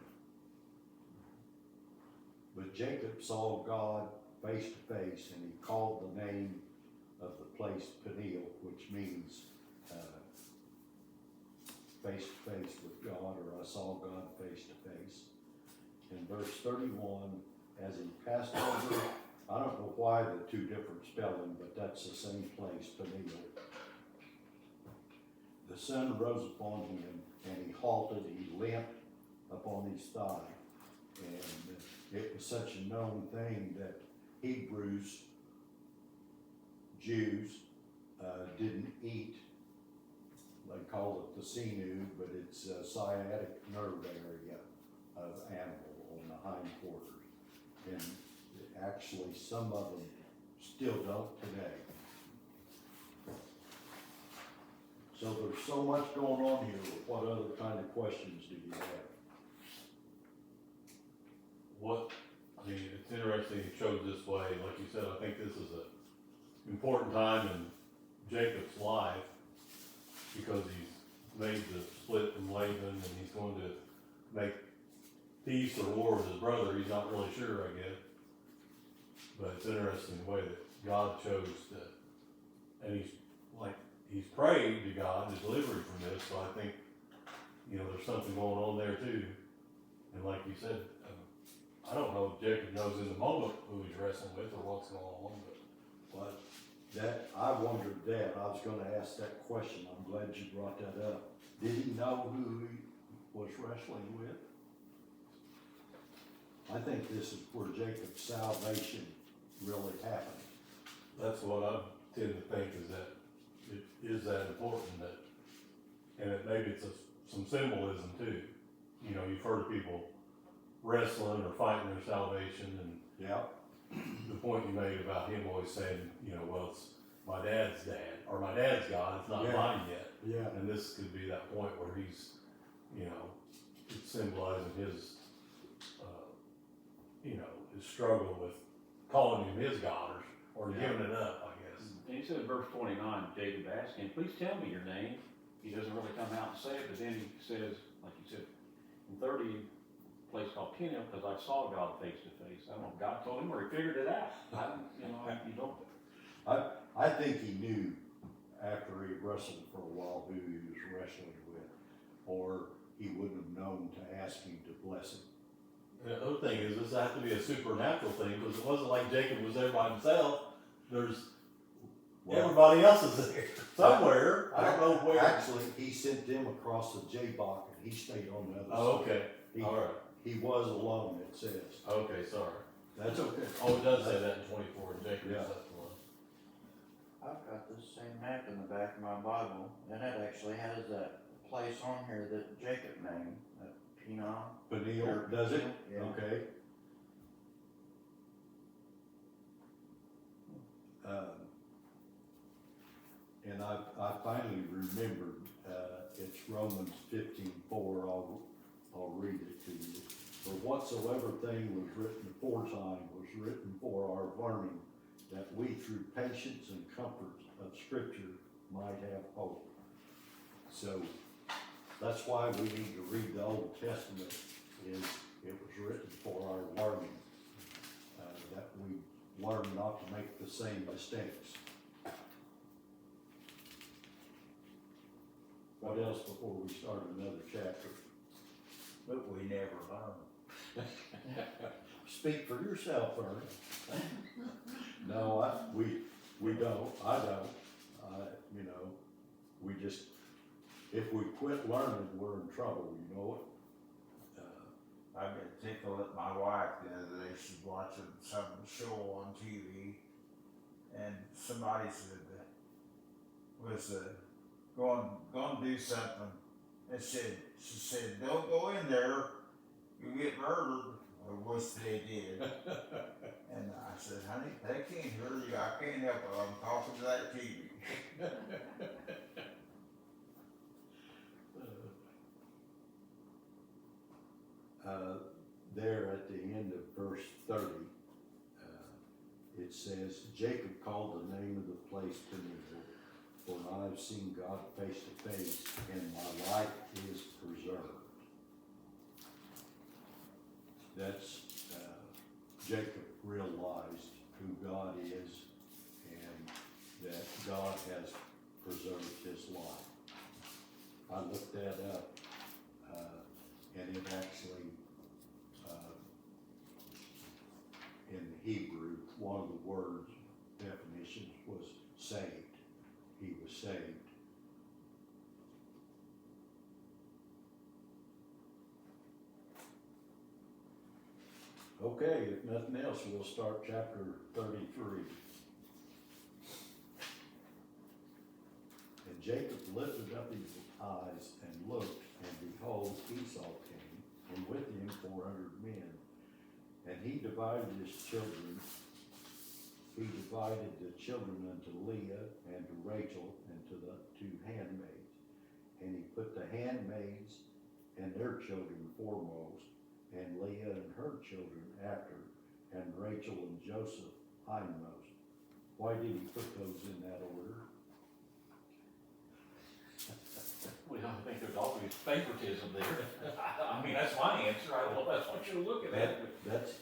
Speaker 1: But Jacob saw God face to face, and he called the name of the place Peniel, which means face to face with God, or I saw God face to face. In verse 31, as he passed over, I don't know why the two different spelling, but that's the same place, Peniel. The sun rose upon him, and he halted, he limped upon his thigh. And it was such a known thing that Hebrews, Jews, didn't eat. They call it the sinew, but it's a sciatic nerve area of animal on the hindquarters. And actually, some of them still don't today. So there's so much going on here. What other kind of questions do you have?
Speaker 3: I mean, it's interesting he chose this way. Like you said, I think this is an important time in Jacob's life because he's made the split from Laban and he's going to make peace or war with his brother. He's not really sure, I guess. But it's interesting the way that God chose to, and he's prayed to God to deliver him from this. So I think, you know, there's something going on there too. And like you said, I don't know if Jacob knows in the moment who he's wrestling with or what's going on,
Speaker 1: But that, I wondered that. I was gonna ask that question. I'm glad you brought that up. Did he know who he was wrestling with? I think this is where Jacob's salvation really happened.
Speaker 3: that's what I tend to think is that it is that important that, and maybe it's some symbolism too. You know, you've heard of people wrestling or fighting their salvation, and
Speaker 1: Yeah.
Speaker 3: the point you made about him always saying, you know, well, it's my dad's dad, or my dad's God, it's not
Speaker 1: Yeah.
Speaker 3: mine yet.
Speaker 1: Yeah.
Speaker 3: And this could be that point where he's, you know, it's symbolizing his, you know, his struggle with calling him his God or
Speaker 1: Yeah.
Speaker 3: giving it up, I guess.
Speaker 2: And he said in verse 29, Jacob asked him, please tell me your name. He doesn't really come out and say it, but then he says, like you said, in 30, a place called Peniel, because I saw God face to face. I don't know if God told him or he figured it out. You don't.
Speaker 1: I think he knew after he wrestled for a while who he was wrestling with, or he wouldn't have known to ask him to bless him.
Speaker 3: And the other thing is, this has to be a supernatural thing, because it wasn't like Jacob was there by himself. There's, everybody else is there somewhere. I don't know where.
Speaker 1: Actually, he sent them across the Jabbok, and he stayed on the other
Speaker 3: Oh,
Speaker 1: side.
Speaker 3: okay,
Speaker 1: He,
Speaker 3: all right,
Speaker 1: he was alone, it says.
Speaker 3: okay, sorry.
Speaker 1: That's okay.
Speaker 3: Oh, it does say that in 24, and Jacob
Speaker 1: Yeah.
Speaker 3: is that one.
Speaker 4: I've got this same map in the back of my Bible, and it actually has that place on here that Jacob named, that Peniel.
Speaker 1: Peniel, does it?
Speaker 4: Yeah.
Speaker 1: Okay. And I finally remembered, it's Romans 15:4. I'll read it to you. For whatsoever thing was written aforetime was written for our learning, that we through patience and comfort of Scripture might have hope. So that's why we need to read the Old Testament, is it was written for our learning, that we learn not to make the same mistakes. What else before we start another chapter?
Speaker 6: But we never learn.
Speaker 1: Speak for yourself, Ernie. No, we don't, I don't. You know, we just, if we quit learning, we're in trouble, you know it.
Speaker 6: I get tickled at my wife the other day, she's watching some show on TV, and somebody said that was going to do something, and she said, don't go in there, you get murdered, or wish they did. And I said, honey, they can't hear you, I can't help it, I'm talking to that TV.
Speaker 1: There at the end of verse 30, it says, Jacob called the name of the place Peniel, for I've seen God face to face, and my life is preserved. That's, Jacob realized who God is, and that God has preserved his life. I looked that up, and it actually, in Hebrew, one of the words, definitions was saved. He was saved. Okay, if nothing else, we'll start chapter 33. And Jacob lifted up his eyes and looked, and behold, Esau came, and with him 400 men. And he divided his children. He divided the children unto Leah and to Rachel and to the two handmaids. And he put the handmaids and their children foremost, and Leah and her children after, and Rachel and Joseph hindmost. Why did he put those in that order?
Speaker 2: Well, I think there's always favoritism there. I mean, that's my answer, I don't know if that's what you're looking at, but.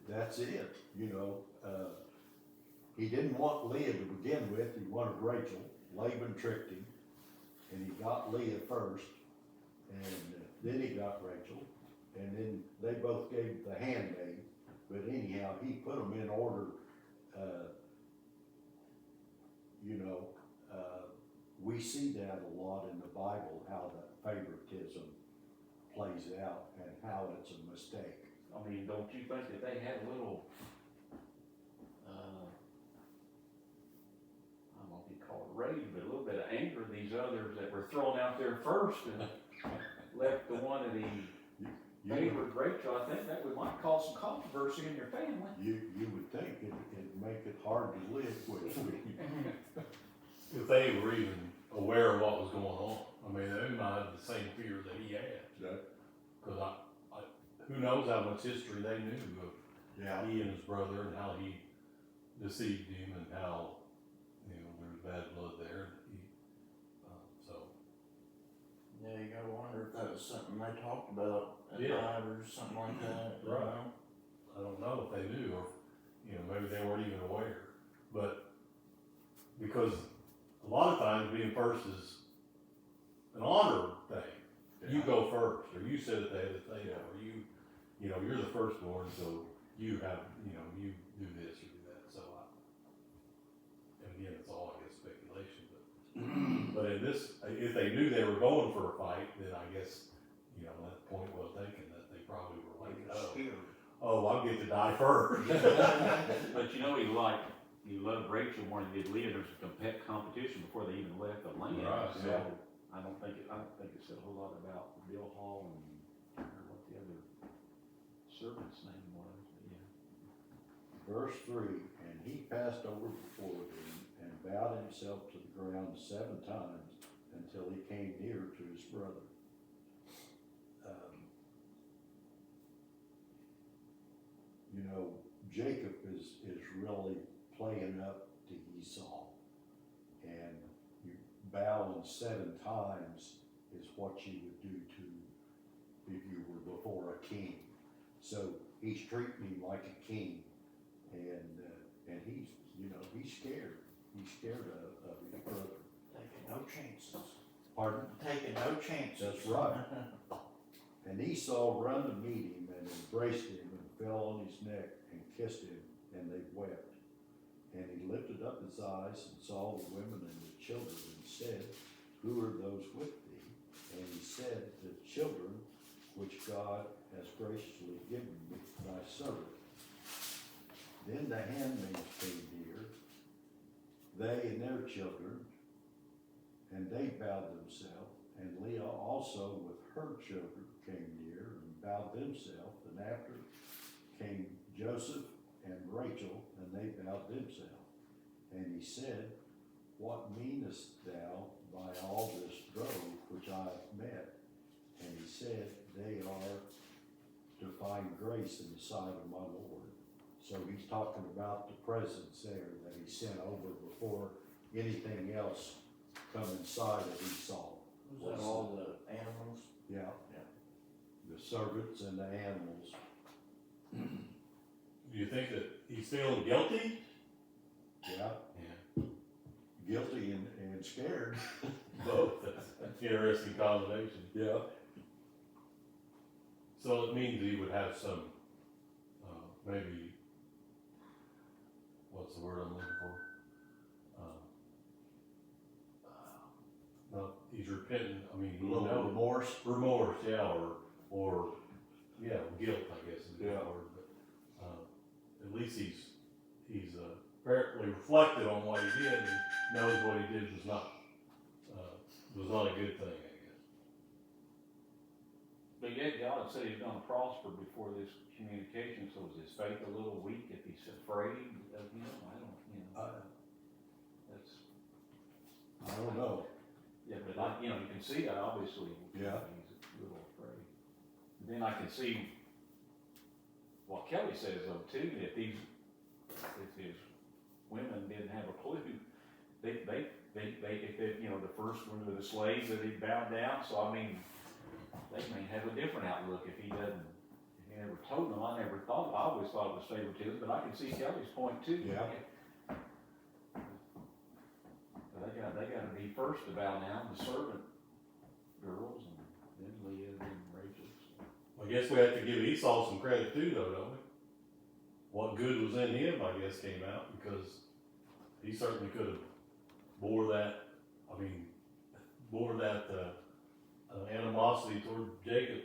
Speaker 1: That's it, you know, he didn't want Leah to begin with, he wanted Rachel. Laban tricked him, and he got Leah first, and then he got Rachel, and then they both gave the handmaid, but anyhow, he put them in order, you know, we see that a lot in the Bible, how that favoritism plays out and how it's a mistake.
Speaker 2: I mean, don't you think that they had a little, I don't know if you call it rage, but a little bit of anger, these others that were thrown out there first and left the one that he favored Rachel? I think that might cause some controversy in your family.
Speaker 1: You would think it'd make it hard to live with.
Speaker 3: If they were even aware of what was going on, I mean, they might have the same fear that he had. Cause who knows how much history they knew of
Speaker 1: Yeah.
Speaker 3: he and his brother, and how he deceived him, and how, you know, there's bad blood there. So.
Speaker 4: Yeah, you gotta wonder if that was something they talked about at
Speaker 3: Yeah.
Speaker 4: night or something like that, you
Speaker 3: Right.
Speaker 4: know?
Speaker 3: I don't know if they knew, or, you know, maybe they weren't even aware, but because a lot of times being first is an honor thing. You go first, or you sit at the head of the table, or you know, you're the firstborn, so you have, you know, you do this or do that, so and again, it's all, I guess, speculation, but in this, if they knew they were going for a fight, then I guess, you know, that point well taken, that they probably were like, I'll get to die first.
Speaker 2: But you know, he loved Rachel more than he did Leah. There was a competition before they even left the land.
Speaker 3: Right,
Speaker 2: So
Speaker 3: yeah.
Speaker 2: I don't think it said a whole lot about Bill Hall and what the other servant's name was, but yeah.
Speaker 1: Verse 3, and he passed over before them and bowed himself to the ground 7 times until he came near to his brother. You know, Jacob is really playing up to Esau, and you bowing 7 times is what you would do to if you were before a king. So he's treating him like a king, and he's, you know, he's scared. He's scared of his brother.
Speaker 4: Taking no chances.
Speaker 1: Pardon?
Speaker 4: Taking no chances.
Speaker 1: That's right. And Esau run to meet him and embraced him and fell on his neck and kissed him, and they wept. And he lifted up his eyes and saw the women and the children and said, who are those with thee? And he said, the children which God has graciously given me, thy servant. Then the handmaids came near, they and their children, and they bowed themselves, and Leah also with her children came near and bowed themselves, and after came Joseph and Rachel, and they bowed themselves. And he said, what meanest thou by all this drove which I have met? And he said, they are to find grace in the sight of my Lord. So he's talking about the presence there that he sent over before anything else come inside of Esau.
Speaker 4: Was that all the animals?
Speaker 1: Yeah.
Speaker 4: Yeah.
Speaker 1: The servants and the animals.
Speaker 3: Do you think that he's feeling guilty?
Speaker 1: Yeah.
Speaker 3: Yeah.
Speaker 1: Guilty and scared.
Speaker 3: Both. That's an interesting combination.
Speaker 1: Yeah.
Speaker 3: So it means he would have some, maybe, what's the word I'm looking for? No, he's repentant, I mean,
Speaker 1: A
Speaker 3: he
Speaker 1: little
Speaker 3: knows.
Speaker 1: remorse.
Speaker 3: Remorse, yeah, or, yeah, guilt, I guess is the
Speaker 1: Yeah.
Speaker 3: word, but, at least he's apparently reflected on what he did and knows what he did was not a good thing, I guess.
Speaker 2: But yet God said he's gonna prosper before this communication, so is his faith a little weak if he's afraid of him? I don't, that's,
Speaker 1: I don't know.
Speaker 2: yeah, but I, you can see that obviously.
Speaker 1: Yeah.
Speaker 2: He's a little afraid. But then I can see what Kelly says though too, if his women didn't have a clue, the first one were the slaves that he bowed down, so I mean, they may have a different outlook if he never told them. I always thought it was favoritism, but I can see Kelly's point too.
Speaker 1: Yeah.
Speaker 2: But they gotta be first to bow down, the servant girls, and then Leah, and then Rachel.
Speaker 3: I guess we have to give Esau some credit too, though, don't we? What good was in him, I guess, came out, because he certainly could have bore that animosity toward Jacob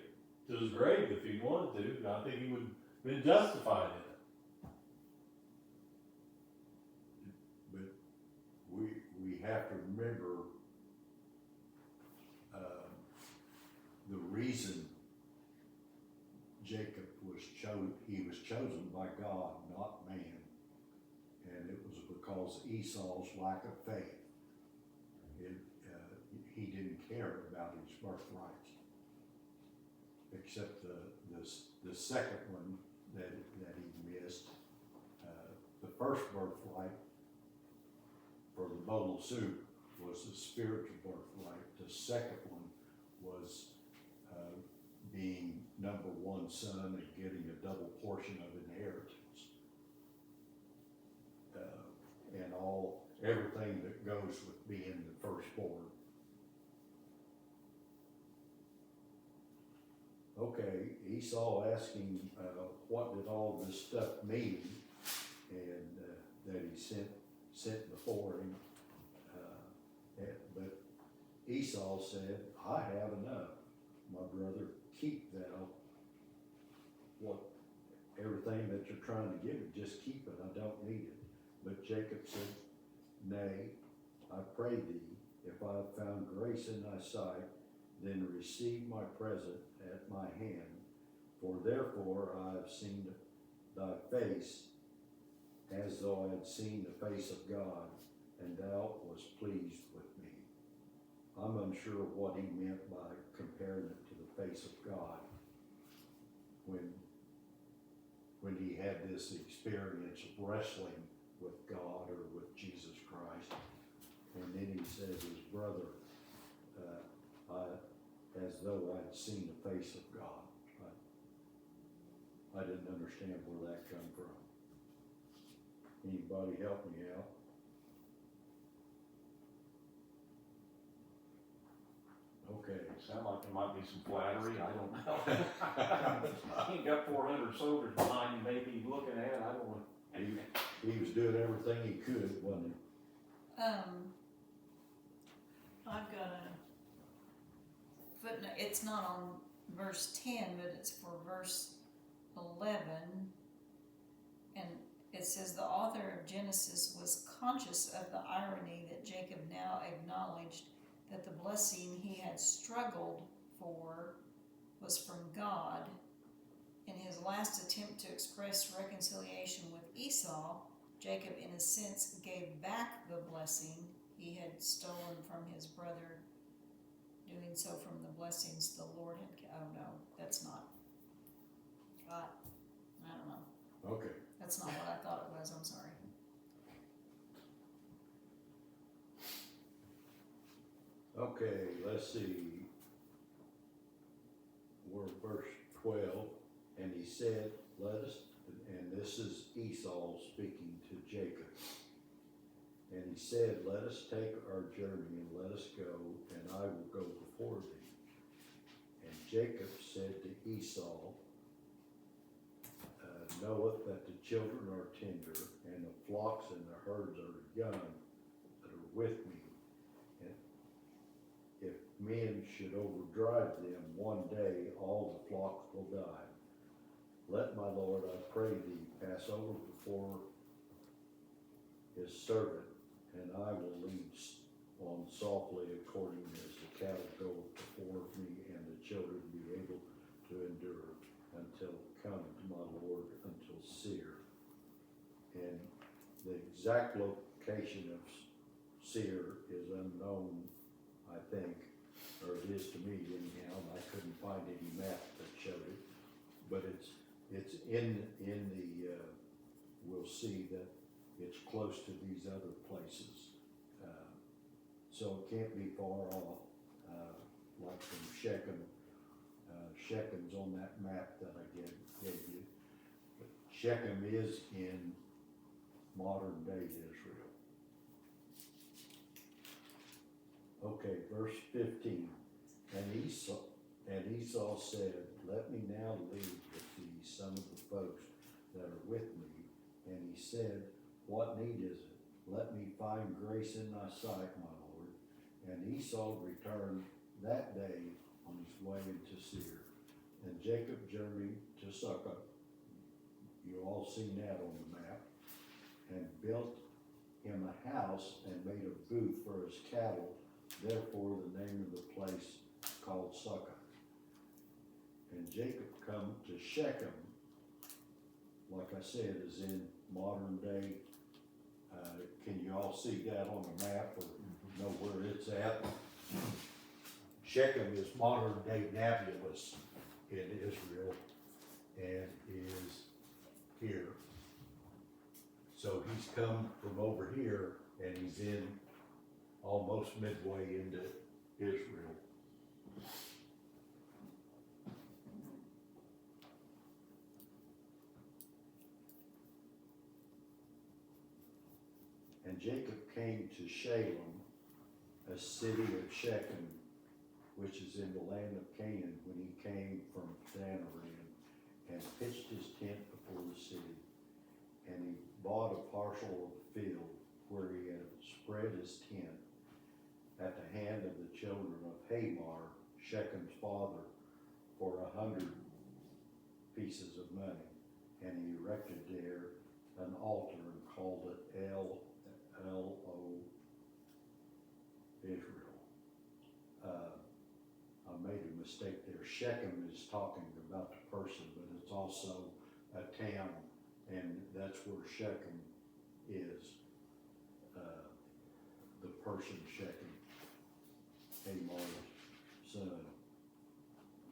Speaker 3: to his grave if he wanted to. I think he would have been justified in it.
Speaker 1: But we have to remember, the reason Jacob he was chosen by God, not man. And it was because Esau's lack of faith. He didn't care about his birthrights. Except the second one that he missed. The first birthright for the bowl of soup was the spiritual birthright. The second one was being number one son and getting a double portion of inheritance. And everything that goes with being the firstborn. Okay, Esau asking, what did all this stuff mean? And that he sent before him. But Esau said, I have enough, my brother, keep thou everything that you're trying to give me, just keep it, I don't need it. But Jacob said, nay, I pray thee, if I have found grace in thy sight, then receive my present at my hand, for therefore I have seen thy face, as though I had seen the face of God, and thou wast pleased with me. I'm unsure of what he meant by comparing it to the face of God, when he had this experience of wrestling with God or with Jesus Christ. And then he says his brother, as though I'd seen the face of God. I didn't understand where that come from. Anybody help me out? Okay.
Speaker 2: Sound like there might be some flattery, I don't know. He ain't got 400 soldiers behind him, maybe he's looking at it, I don't know.
Speaker 1: He was doing everything he could, wasn't he?
Speaker 5: I've got a footnote, it's not on verse 10, but it's for verse 11. And it says, the author of Genesis was conscious of the irony that Jacob now acknowledged that the blessing he had struggled for was from God. In his last attempt to express reconciliation with Esau, Jacob, in a sense, gave back the blessing he had stolen from his brother, doing so from the blessings the Lord had. Oh no, that's not. God, I don't know.
Speaker 1: Okay,
Speaker 5: That's not what I thought it was. I'm sorry.
Speaker 1: okay, let's see. We're verse 12, and he said, let us, and this is Esau speaking to Jacob. And he said, let us take our journey and let us go, and I will go before thee. And Jacob said to Esau, knoweth that the children are tender, and the flocks and the herds are young that are with me. And if men should overdrive them one day, all the flocks will die. Let my Lord, I pray thee, pass over before his servant, and I will lead on softly according as the cattle go before me, and the children be able to endure until come to my Lord until Seir. And the exact location of Seir is unknown, I think, or it is to me anyhow. I couldn't find any map that showed it, but it's in the we'll see that it's close to these other places. So it can't be far off, like from Shechem. Shechem's on that map that I gave you. But Shechem is in modern day Israel. Okay, verse 15. And Esau said, let me now leave with thee some of the folks that are with me. And he said, what need is it? Let me find grace in thy sight, my Lord. And Esau returned that day on his way into Seir. And Jacob journeyed to Succoth. You all seen that on the map. And built him a house and made a booth for his cattle. Therefore the name of the place called Succoth. And Jacob come to Shechem, like I said, is in modern day. Can you all see that on the map or know where it's at? Shechem is modern day Nablus in Israel and is here. So he's come from over here and he's in almost midway into Israel. And Jacob came to Shalem, a city of Shechem, which is in the land of Canaan, when he came from Danaran, and pitched his tent before the city. And he bought a parcel of field where he had spread his tent at the hand of the children of Hamor, Shechem's father, for 100 pieces of money. And he erected there an altar and called it El-O Israel. I made a mistake there. Shechem is talking about the person, but it's also a town, and that's where Shechem is. The person Shechem, Hamor's son.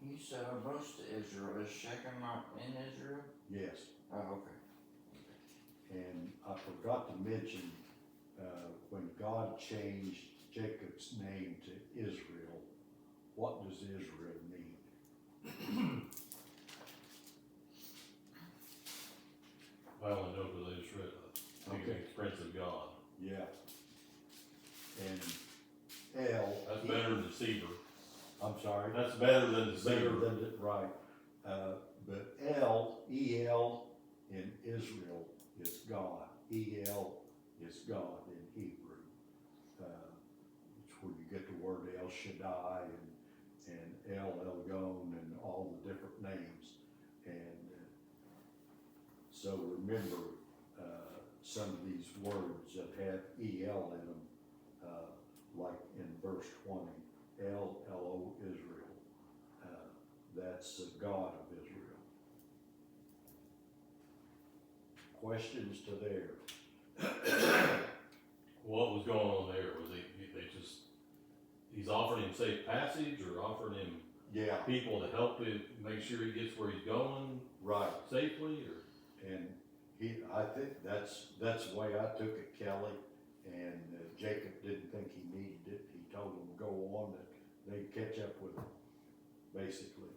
Speaker 4: You said most of Israel, is Shechem not in Israel?
Speaker 1: Yes.
Speaker 4: Oh, okay.
Speaker 1: And I forgot to mention, when God changed Jacob's name to Israel, what does Israel mean?
Speaker 3: I only know because I just read it.
Speaker 1: Okay.
Speaker 3: Prince of God.
Speaker 1: Yeah. And El.
Speaker 3: That's better than deceiver.
Speaker 1: I'm sorry.
Speaker 3: That's better than deceiver.
Speaker 1: Better than it, right. But El in Israel is God. El is God in Hebrew. It's where you get the word El Shaddai and El Elyon and all the different names. And so remember, some of these words that have EL in them, like in verse 20, El Elo Israel, that's the God of Israel. Questions to there?
Speaker 3: What was going on there? Was they just, he's offering him safe passage or offering him
Speaker 1: Yeah,
Speaker 3: people to help him make sure he gets where he's going
Speaker 1: right.
Speaker 3: safely, or?
Speaker 1: And I think that's the way I took it, Kelly, and Jacob didn't think he needed it. He told him to go on, that they'd catch up with him, basically.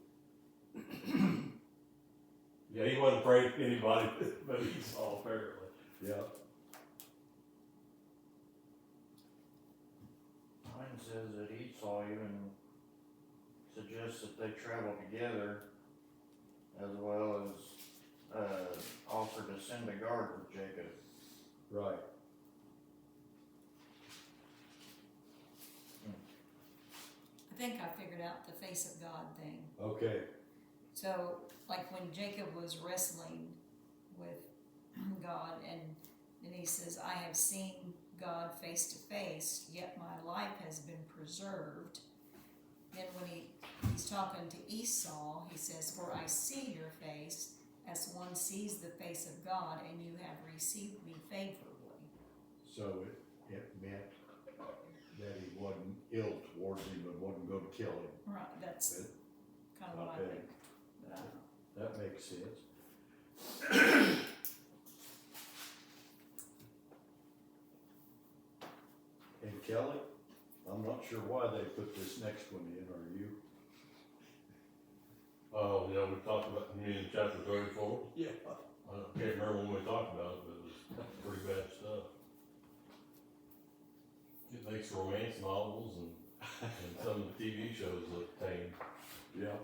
Speaker 3: Yeah, he wasn't afraid of anybody but Esau, apparently.
Speaker 1: Yeah,
Speaker 4: Mine says that Esau even suggests that they travel together, as well as, offer to send a guard with Jacob.
Speaker 1: right.
Speaker 5: I think I figured out the face of God thing.
Speaker 1: Okay,
Speaker 5: So, like when Jacob was wrestling with God, and then he says, I have seen God face to face, yet my life has been preserved. Then when he's talking to Esau, he says, for I see your face as one sees the face of God, and you have received me favorably.
Speaker 1: so it meant that he wasn't ill towards him, but wasn't gonna kill him.
Speaker 5: Right, that's
Speaker 1: Good.
Speaker 5: kind of what I
Speaker 1: Okay.
Speaker 5: think.
Speaker 1: That makes sense. And Kelly, I'm not sure why they put this next one in, are you?
Speaker 3: Oh, yeah, we talked about, you mean in chapter 34?
Speaker 1: Yeah.
Speaker 3: I can't remember when we talked about it, but it was pretty bad stuff. It makes romance novels and some of the TV shows look tame.
Speaker 1: Yeah.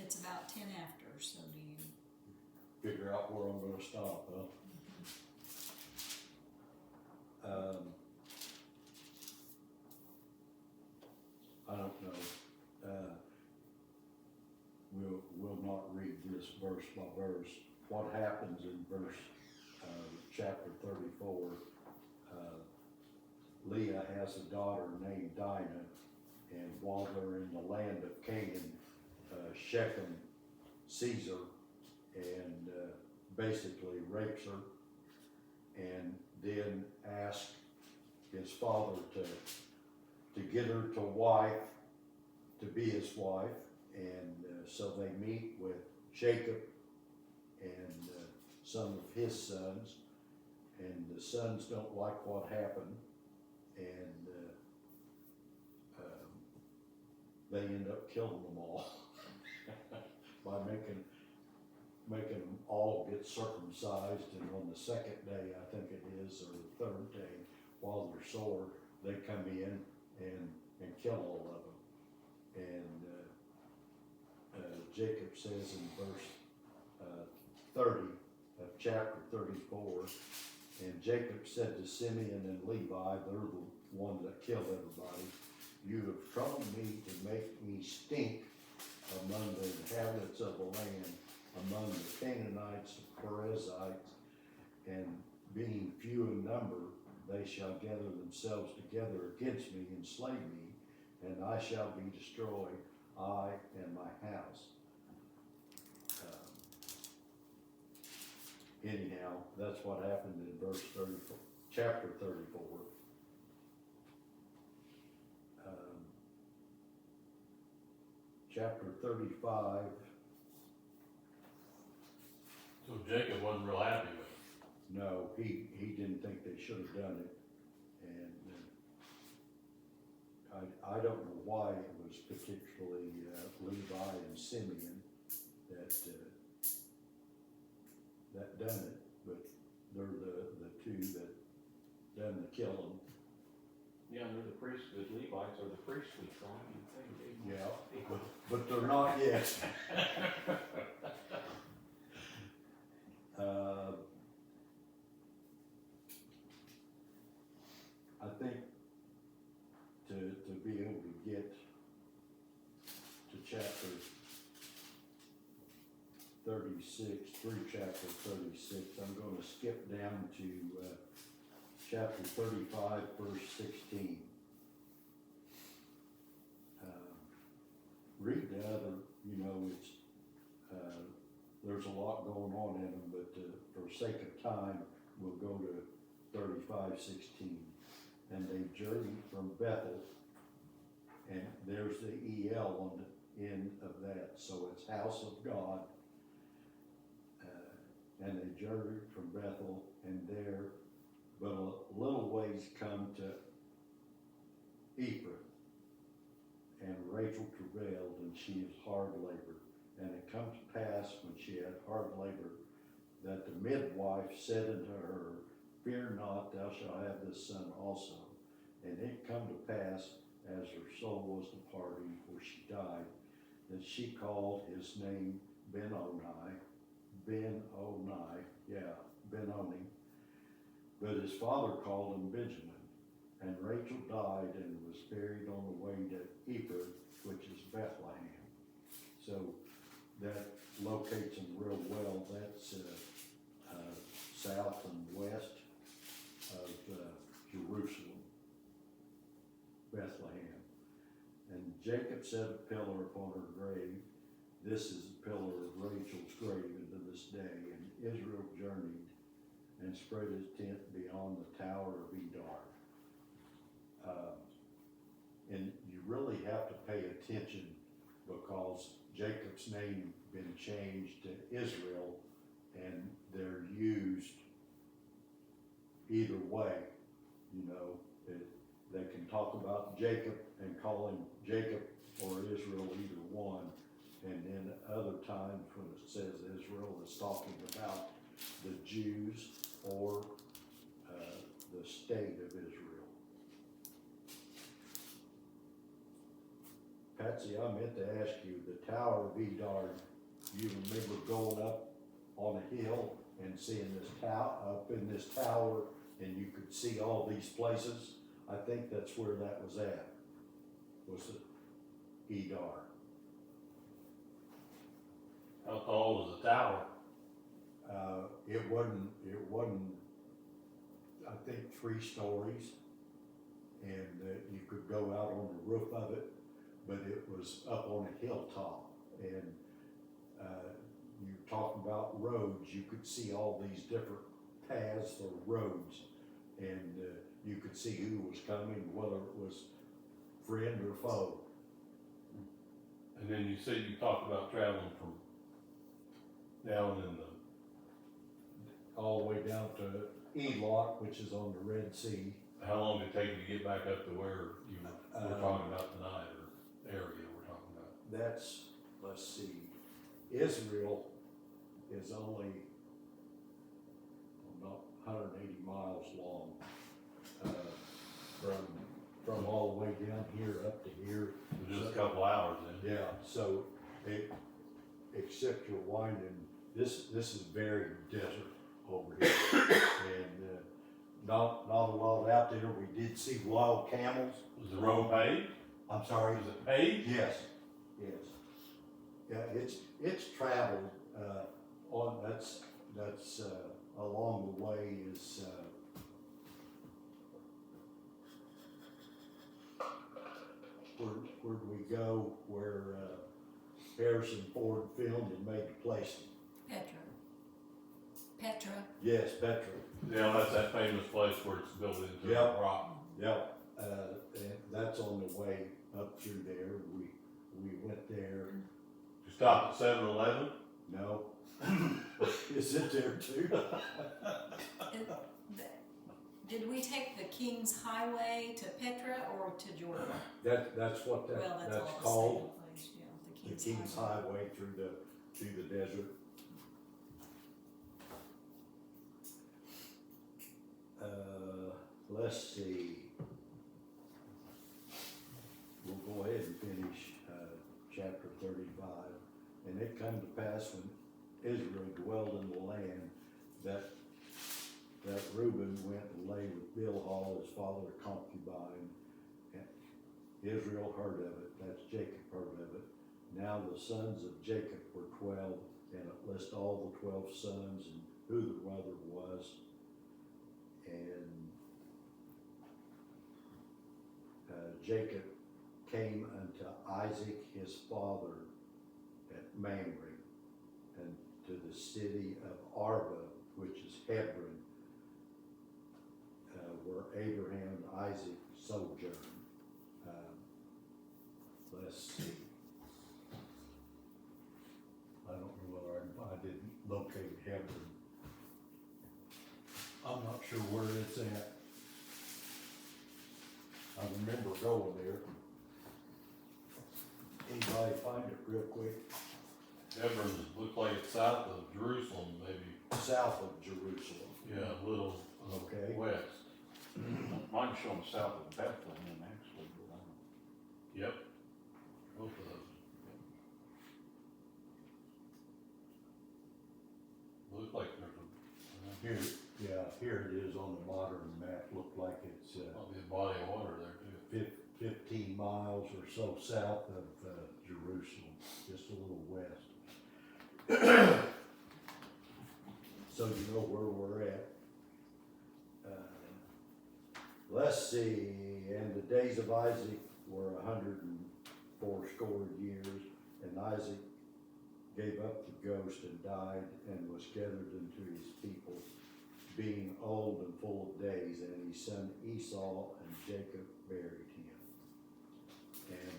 Speaker 5: It's about 10 after, so do you?
Speaker 1: Figure out where I'm gonna stop, huh? I don't know, we'll not read this verse by verse. What happens in verse, chapter 34, Leah has a daughter named Dinah, and while they're in the land of Canaan, Shechem sees her and basically rapes her, and then asks his father to get her to wife, to be his wife, and so they meet with Jacob and some of his sons, and the sons don't like what happened, and they end up killing them all by making them all get circumcised, and on the second day, I think it is, or the third day, while they're sore, they come in and kill all of them. And Jacob says in verse 30 of chapter 34, and Jacob said to Simeon and Levi, they're the ones that killed everybody, you have troubled me to make me stink among the inhabitants of the land, among the Canaanites, the Perizzites, and being few in number, they shall gather themselves together against me and slay me, and I shall be destroyed, I and my house. Anyhow, that's what happened in verse 34, chapter 34. Chapter 35.
Speaker 3: So Jacob wasn't real happy with it.
Speaker 1: No, he didn't think they should have done it, and I don't know why it was particularly Levi and Simeon that done it, but they're the two that done the killing.
Speaker 2: Yeah, they're the priesthood, Levites are the priestly tribe, you think.
Speaker 1: Yeah, but they're not yet. I think to be able to get to chapter 36, through chapter 36, I'm gonna skip down to, chapter 35, verse 16. Read the other, it's, there's a lot going on in them, but, for sake of time, we'll go to 35:16. And they journeyed from Bethel, and there's the EL on the end of that, so it's house of God. And they journeyed from Bethel, and there, but a little ways come to Ephrath. And Rachel travailed, and she is hard labored. And it come to pass, when she had hard labor, that the midwife said unto her, Fear not, thou shalt have this son also. And it come to pass, as her soul was departing, for she died, that she called his name Ben-Oni, but his father called him Benjamin. And Rachel died and was buried on the way to Ephrath, which is Bethlehem. So that locates them real well. That's south and west of Jerusalem, Bethlehem. And Jacob set a pillar upon her grave. This is the pillar of Rachel's grave unto this day. And Israel journeyed and spread his tent beyond the tower of Edar. And you really have to pay attention, because Jacob's name been changed to Israel, and they're used either way. They can talk about Jacob and call him Jacob or Israel, either one. And then other times when it says Israel, it's talking about the Jews or the state of Israel. Patsy, I meant to ask you, the Tower of Edar, you remember going up on a hill and seeing this up in this tower, and you could see all these places? I think that's where that was at, was it Edar.
Speaker 3: How tall was the tower?
Speaker 1: It wasn't, I think 3 stories, and you could go out on the roof of it, but it was up on a hilltop. And you talk about roads, you could see all these different paths or roads, and you could see who was coming, whether it was friend or foe.
Speaker 3: And then you said you talked about traveling from down in the,
Speaker 1: All the way down to Elot, which is on the Red Sea.
Speaker 3: how long did it take you to get back up to where you were talking about tonight, or area we're talking about?
Speaker 1: That's, let's see, Israel is only about 180 miles long, from all the way down here up to here.
Speaker 3: Just a couple hours then.
Speaker 1: Yeah, so except you're winding, this is very desert over here. And not a lot out there. We did see wild camels.
Speaker 3: Was the road paved?
Speaker 1: I'm sorry.
Speaker 3: Was it paved?
Speaker 1: Yes. Yeah, it's traveled, that's along the way is, where'd we go, where, Harrison Ford filmed and made the place?
Speaker 5: Petra.
Speaker 1: Yes, Petra.
Speaker 3: Yeah, that's that famous place where it's built into
Speaker 1: Yep.
Speaker 3: a rock.
Speaker 1: Yep, and that's on the way up through there. We went there.
Speaker 3: You stopped at 7-Eleven?
Speaker 1: No. Is it there too?
Speaker 5: Did we take the King's Highway to Petra or to Jordan?
Speaker 1: That's what
Speaker 5: Well,
Speaker 1: that's
Speaker 5: all the
Speaker 1: called,
Speaker 5: same place, yeah,
Speaker 1: the King's Highway through the desert. Let's see. We'll go ahead and finish, chapter 35. And it come to pass when Israel dwelled in the land that that Reuben went and lay with Bilhah, his father's concubine. And Israel heard of it, that's Jacob heard of it. Now the sons of Jacob were 12, and it lists all the 12 sons and who the mother was. And Jacob came unto Isaac his father at Mamre, and to the city of Arba, which is Hebron, where Abraham and Isaac sojourned. Let's see. I don't know whether I didn't locate Hebron. I'm not sure where it's at. I remember going there. Anybody find it real quick?
Speaker 3: Hebron looks like it's south of Jerusalem, maybe.
Speaker 1: South of Jerusalem.
Speaker 3: Yeah, a little
Speaker 1: Okay.
Speaker 3: west.
Speaker 2: Mine's showing south of Bethlehem, actually, but I don't.
Speaker 3: Yep. Both of those. Look like there's
Speaker 1: Here, yeah, here it is on the modern map. Look like it's,
Speaker 3: probably a body of water there too.
Speaker 1: 15 miles or so south of Jerusalem, just a little west. So you know where we're at. Let's see, and the days of Isaac were 180 years, and Isaac gave up the ghost and died and was gathered into his people, being old and full of days, and his son Esau and Jacob buried him. And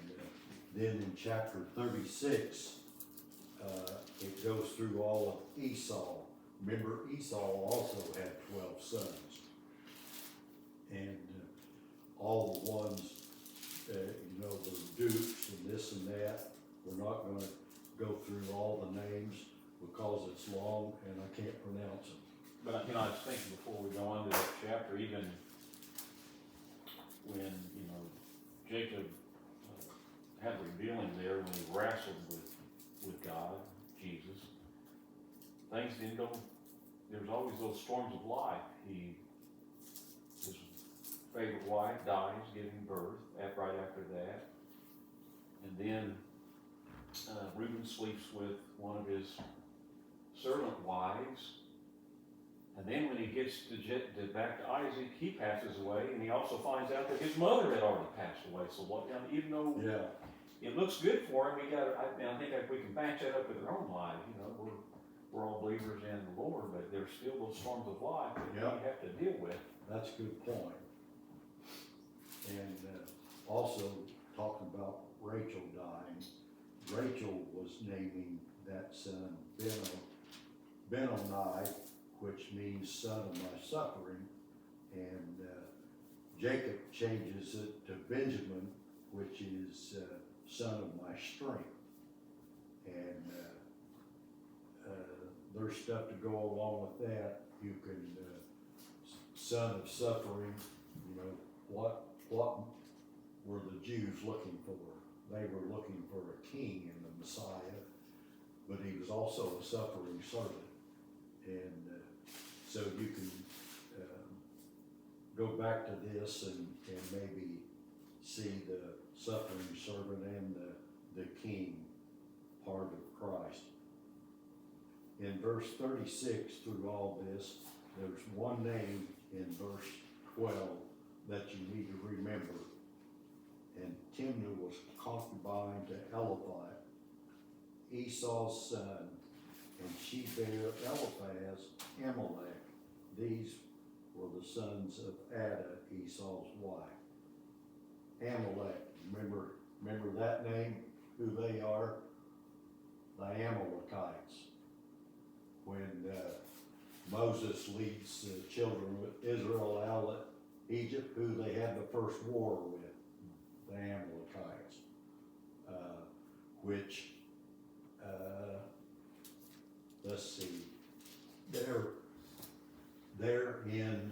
Speaker 1: then in chapter 36, it goes through all of Esau. Remember, Esau also had 12 sons. And all the ones, the dukes and this and that, we're not gonna go through all the names because it's long and I can't pronounce them.
Speaker 2: But, I was thinking before we go on to that chapter, even when, Jacob had revealing there when he wrestled with God, Jesus, things didn't go, there was always those storms of life. His favorite wife dies giving birth right after that. And then Reuben sleeps with one of his servant wives. And then when he gets back to Isaac, he passes away, and he also finds out that his mother had already passed away. So even though it looks good for him, I think if we can match that up with our own life, we're all believers in the Lord, but there's still those storms of life that we have to deal with.
Speaker 1: That's a good point. And also talking about Rachel dying, Rachel was naming that son Benoni, which means son of my suffering, and Jacob changes it to Benjamin, which is son of my strength. And there's stuff to go along with that. You can, son of suffering, what were the Jews looking for? They were looking for a king in the Messiah, but he was also a suffering servant. And so you can go back to this and maybe see the suffering servant and the king part of Christ. In verse 36 through all this, there's one name in verse 12 that you need to remember. And Timnah was concubine to Eliphaz, Esau's son, and she bare Eliphaz, Amalek. These were the sons of Ada, Esau's wife. Amalek, remember that name, who they are? The Amalekites. When Moses leads the children of Israel out of Egypt, who they had the first war with, the Amalekites, which, let's see, they're in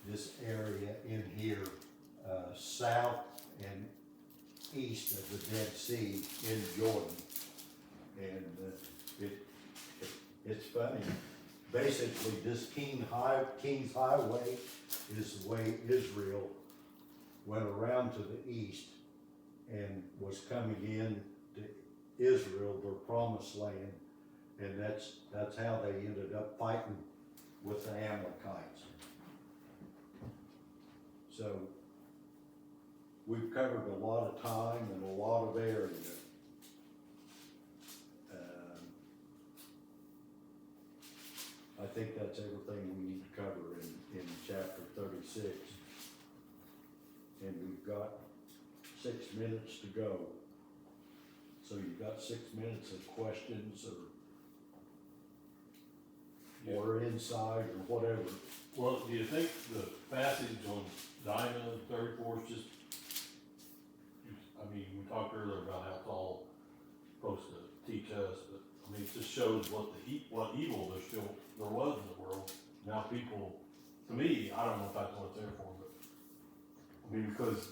Speaker 1: this area in here, south and east of the Dead Sea in Jordan. And it's funny, basically this King's Highway is the way Israel went around to the east and was coming in to Israel, their promised land, and that's how they ended up fighting with the Amalekites. So, we've covered a lot of time and a lot of area. I think that's everything we need to cover in chapter 36. And we've got 6 minutes to go. So you've got 6 minutes of questions or insight or whatever.
Speaker 3: Well, do you think the passage on Dinah 34 is just, I mean, we talked earlier about how it's all supposed to teach us, but I mean, it just shows what evil there was in the world. Now people, to me, I don't know if that's what it's there for, but I mean, because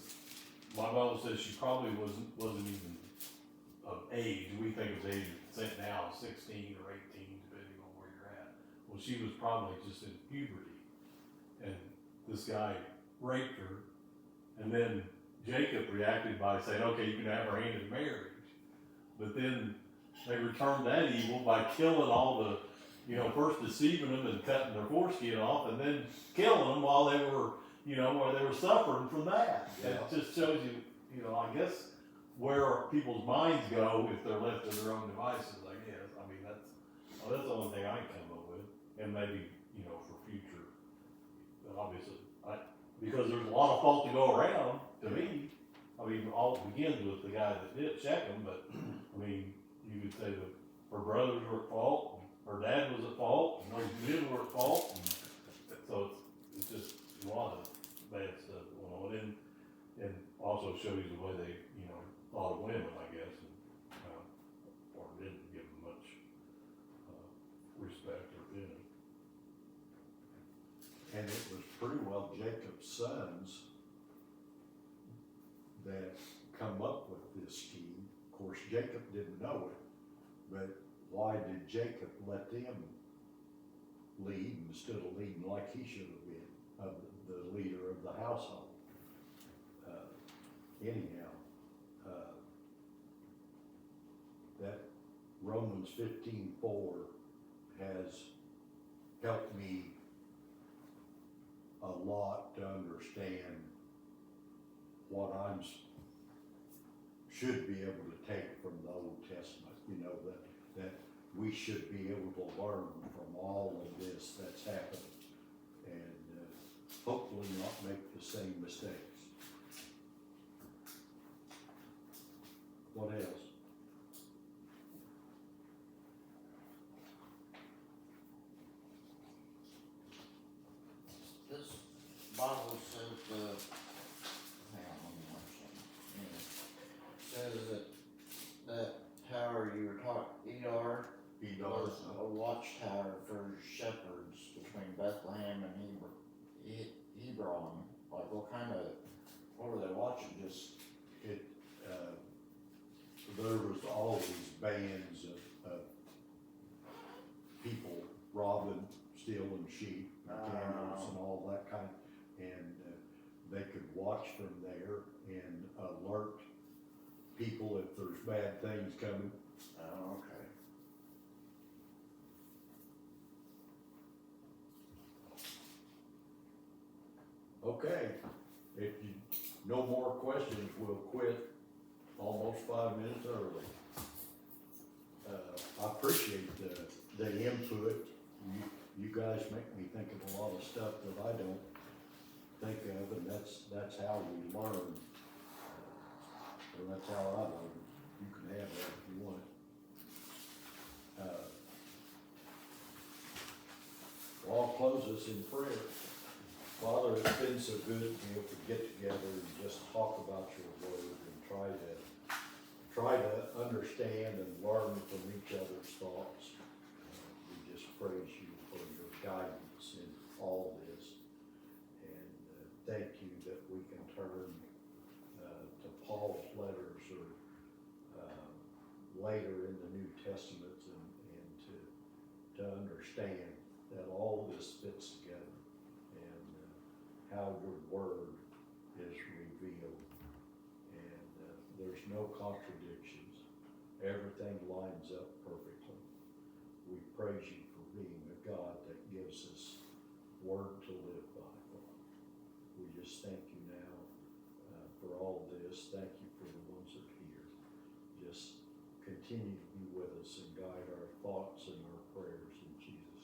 Speaker 3: my Bible says she probably wasn't even of age. We think of age now 16 or 18, depending on where you're at. Well, she was probably just in puberty, and this guy raped her, and then Jacob reacted by saying, "Okay, you can have her hand in marriage," but then they returned that evil by killing all the, first deceiving them and cutting their foreskin off, and then killing them while they were, while they were suffering from that.
Speaker 1: Yeah.
Speaker 3: It just shows you, I guess, where people's minds go if they're left to their own devices, I guess. I mean, that's the only thing I can come up with. And maybe, for future, obviously, because there's a lot of fault to go around, to me. I mean, all begins with the guy that did Shechem, but, I mean, you could say that her brothers were at fault, her dad was at fault, and those men were at fault, and so it's just a lot of bad stuff going on, and also shows you the way they, thought of women, I guess, and, or didn't give them much, respect or feeling.
Speaker 1: And it was pretty well Jacob's sons that come up with this scheme. Of course, Jacob didn't know it, but why did Jacob let them lead instead of leading like he should have been, the leader of the household? Anyhow, that Romans 15:4 has helped me a lot to understand what should be able to take from the Old Testament, that we should be able to learn from all of this that's happened and hopefully not make the same mistakes. What else?
Speaker 4: This Bible says hang on, let me watch something. Says that tower you were talking, Edar,
Speaker 1: He
Speaker 4: was
Speaker 1: does.
Speaker 4: a watchtower for shepherds between Bethlehem and Hebron. Like what were they watching? Just
Speaker 1: There was all these bands of people robbing, stealing sheep, and camels and all that kind, and they could watch from there and alert people if there's bad things coming.
Speaker 4: oh, okay.
Speaker 1: Okay, if you, no more questions, we'll quit almost 5 minutes early. I appreciate the input. You guys make me think of a lot of stuff that I don't think of, and that's how we learn. Or that's how I learn. You can have that if you want it. I'll close us in prayer. Father, it's been so good to be able to get together and just talk about your word and try to understand and learn from each other's thoughts. We just praise you for your guidance in all this. And thank you that we can turn to Paul's letters or later in the New Testament and to understand that all this fits together and how your word is revealed. And there's no contradictions. Everything lines up perfectly. We praise you for being a God that gives us word to live by. We just thank you now for all this. Thank you for the ones that are here. Just continue to be with us and guide our thoughts and our prayers in Jesus'